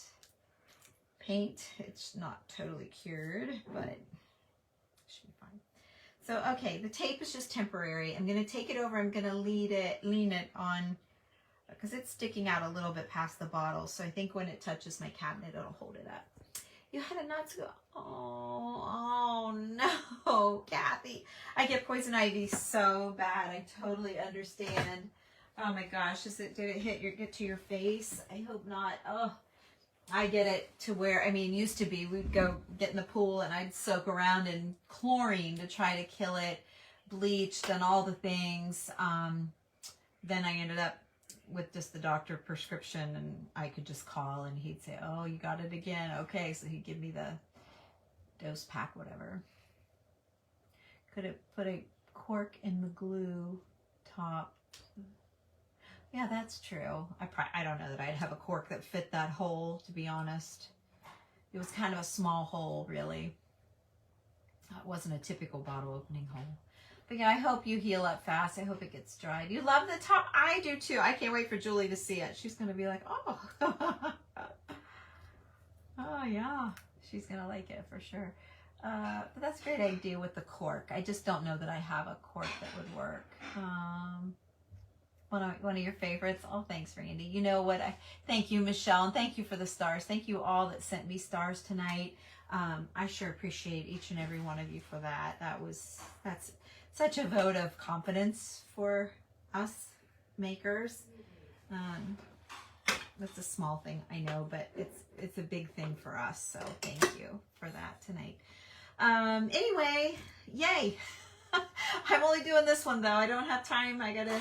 [SPEAKER 1] paint. It's not totally cured, but it should be fine. So, okay, the tape is just temporary. I'm going to take it over. I'm going to lean it on, because it's sticking out a little bit past the bottle. So I think when it touches my cabinet, it'll hold it up. You had a not to go. Oh no, Kathy. I get poison ivy so bad. I totally understand. Oh my gosh, did it get to your face? I hope not. Oh, I get it to where, I mean, used to be, we'd go get in the pool and I'd soak around in chlorine to try to kill it, bleached and all the things. Then I ended up with just the doctor prescription, and I could just call and he'd say, oh, you got it again. Okay. So he'd give me the dose pack, whatever. Could have put a cork in the glue top. Yeah, that's true. I don't know that I'd have a cork that fit that hole, to be honest. It was kind of a small hole, really. It wasn't a typical bottle opening hole. But yeah, I hope you heal up fast. I hope it gets dried. You love the top? I do too. I can't wait for Julie to see it. She's going to be like, oh. Oh, yeah. She's going to like it for sure. But that's a great idea with the cork. I just don't know that I have a cork that would work. One of your favorites. Oh, thanks, Randy. You know what? Thank you, Michelle, and thank you for the stars. Thank you all that sent me stars tonight. I sure appreciate each and every one of you for that. That's such a vote of confidence for us makers. That's a small thing, I know, but it's a big thing for us. So thank you for that tonight. Anyway, yay! I'm only doing this one though. I don't have time. I gotta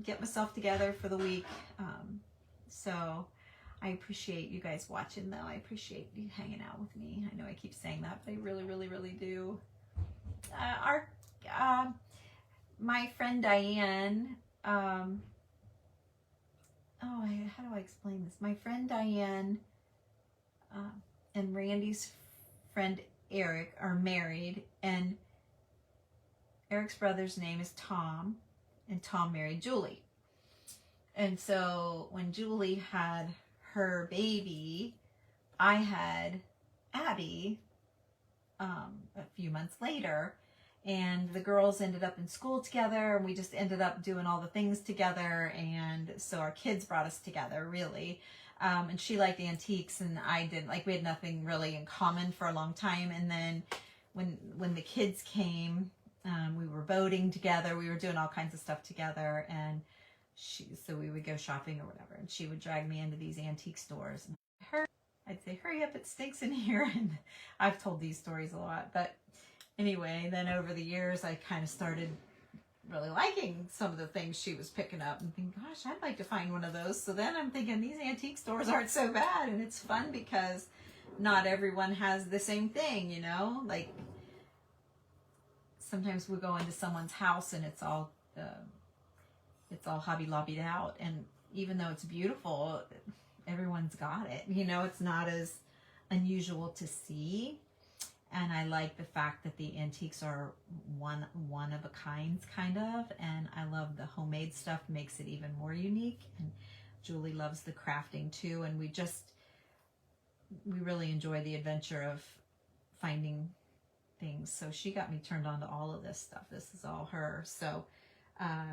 [SPEAKER 1] get myself together for the week. So I appreciate you guys watching though. I appreciate you hanging out with me. I know I keep saying that, but I really, really, really do. My friend Diane, how do I explain this? My friend Diane and Randy's friend Eric are married, and Eric's brother's name is Tom, and Tom married Julie. And so when Julie had her baby, I had Abby a few months later, and the girls ended up in school together, and we just ended up doing all the things together, and so our kids brought us together, really. And she liked antiques, and I didn't. Like, we had nothing really in common for a long time, and then when the kids came, we were boating together, we were doing all kinds of stuff together, and so we would go shopping or whatever, and she would drag me into these antique stores. I'd say, hurry up, it stinks in here. And I've told these stories a lot, but anyway, then over the years, I kind of started really liking some of the things she was picking up and thinking, gosh, I'd like to find one of those. So then I'm thinking, these antique stores aren't so bad, and it's fun because not everyone has the same thing, you know? Like, sometimes we go into someone's house and it's all Hobby Lobbied out, and even though it's beautiful, everyone's got it, you know. It's not as unusual to see, and I like the fact that the antiques are one of a kind, kind of, and I love the homemade stuff, makes it even more unique. And Julie loves the crafting too, and we really enjoy the adventure of finding things. So she got me turned on to all of this stuff. This is all her. So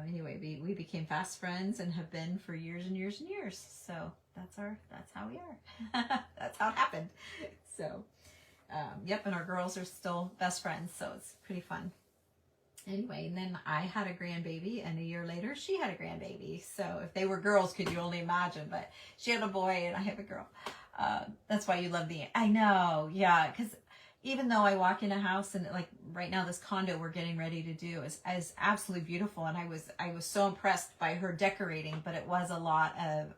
[SPEAKER 1] anyway, we became fast friends and have been for years and years and years. So that's how we are. That's how it happened. So yep, and our girls are still best friends, so it's pretty fun. Anyway, and then I had a grandbaby, and a year later she had a grandbaby. So if they were girls, could you only imagine? But she had a boy and I have a girl. That's why you love I know, yeah, because even though I walk in a house, and like right now, this condo we're getting ready to do is absolutely beautiful, and I was so impressed by her decorating, but it was a lot of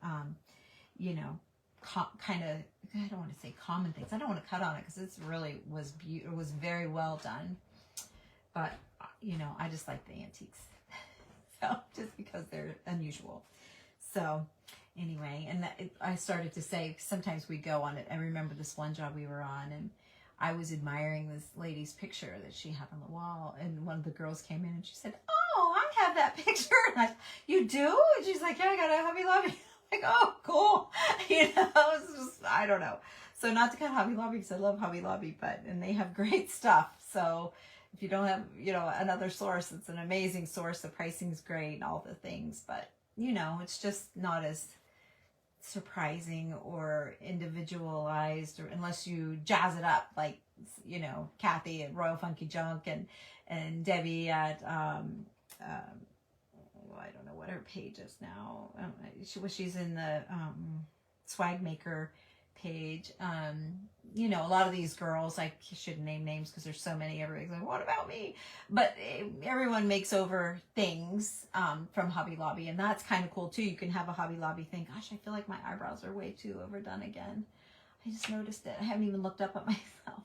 [SPEAKER 1] you know, kind of, I don't want to say common things. I don't want to cut on it because it was very well done. But you know, I just like the antiques, so just because they're unusual. So anyway, and I started to say, sometimes we go on it. I remember this one job we were on, and I was admiring this lady's picture that she had on the wall, and one of the girls came in and she said, "Oh, I have that picture." And "You do?" And she's like, "Yeah, I got a Hobby Lobby." I'm like, "Oh, cool." It's just, I don't know. So not to cut Hobby Lobby, because I love Hobby Lobby, and they have great stuff. So if you don't have, another source, it's an amazing source. The pricing's great and all the things, but it's just not as surprising or individualized, or unless you jazz it up like Kathy at Royal Funky Junk and Debbie at I don't know what her page is now. She's in the Swag Maker page. A lot of these girls, I shouldn't name names because there's so many. Everybody's like, "What about me?" But everyone makes over things from Hobby Lobby, and that's kind of cool too. You can have a Hobby Lobby thing. Gosh, I feel like my eyebrows are way too overdone again. I just noticed it. I haven't even looked up at myself.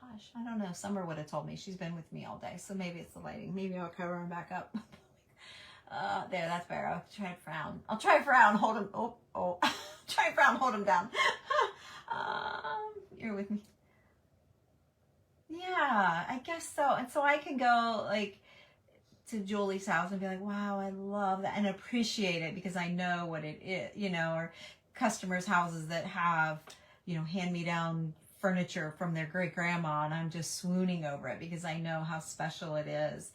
[SPEAKER 1] Gosh, I don't know. Summer would have told me. She's been with me all day, so maybe it's the lighting. Maybe I'll cover them back up. There, that's better. I'll try to frown. I'll try to frown. Hold him. Oh. Try and frown. Hold him down. You're with me. Yeah, I guess so. And so I can go like to Julie's house and be like, "Wow, I love that," and appreciate it because I know what it is, or customers' houses that have, hand-me-down furniture from their great grandma, and I'm just swooning over it because I know how special it is.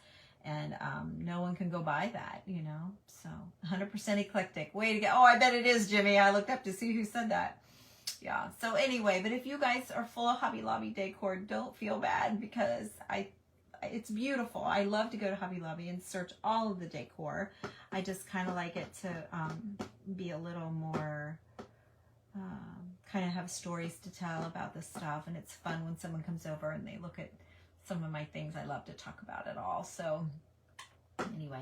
[SPEAKER 1] And no one can go by that, so 100% eclectic. Way to go. Oh, I bet it is, Jimmy. I looked up to see who said that. Yeah, so anyway, but if you guys are full of Hobby Lobby decor, don't feel bad because it's beautiful. I love to go to Hobby Lobby and search all of the decor. I just kind of like it to be a little more, kind of have stories to tell about this stuff, and it's fun when someone comes over and they look at some of my things. I love to talk about it all. So anyway,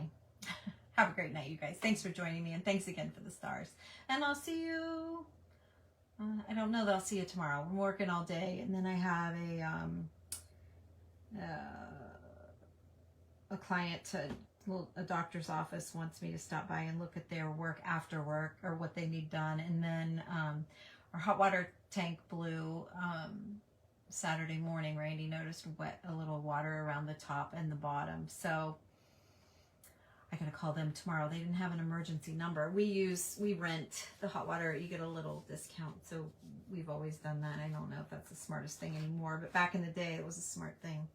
[SPEAKER 1] have a great night, you guys. Thanks for joining me, and thanks again for the stars. And I'll see you, I don't know that I'll see you tomorrow. I'm working all day, and then I have a client a doctor's office wants me to stop by and look at their work after work, or what they need done. And then our hot water tank blew Saturday morning. Randy noticed a little water around the top and the bottom, so I gotta call them tomorrow. They didn't have an emergency number. We rent the hot water. You get a little discount, so we've always done that. I don't know if that's the smartest thing anymore, but back in the day it was a smart thing.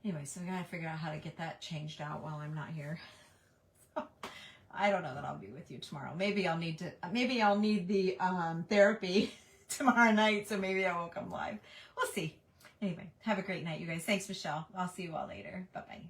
[SPEAKER 1] Anyway, so I gotta figure out how to get that changed out while I'm not here. So, I don't know that I'll be with you tomorrow. Maybe I'll need the therapy tomorrow night, so maybe I won't come live. We'll see. Anyway, have a great night, you guys. Thanks, Michelle. I'll see you all later. Bye-bye.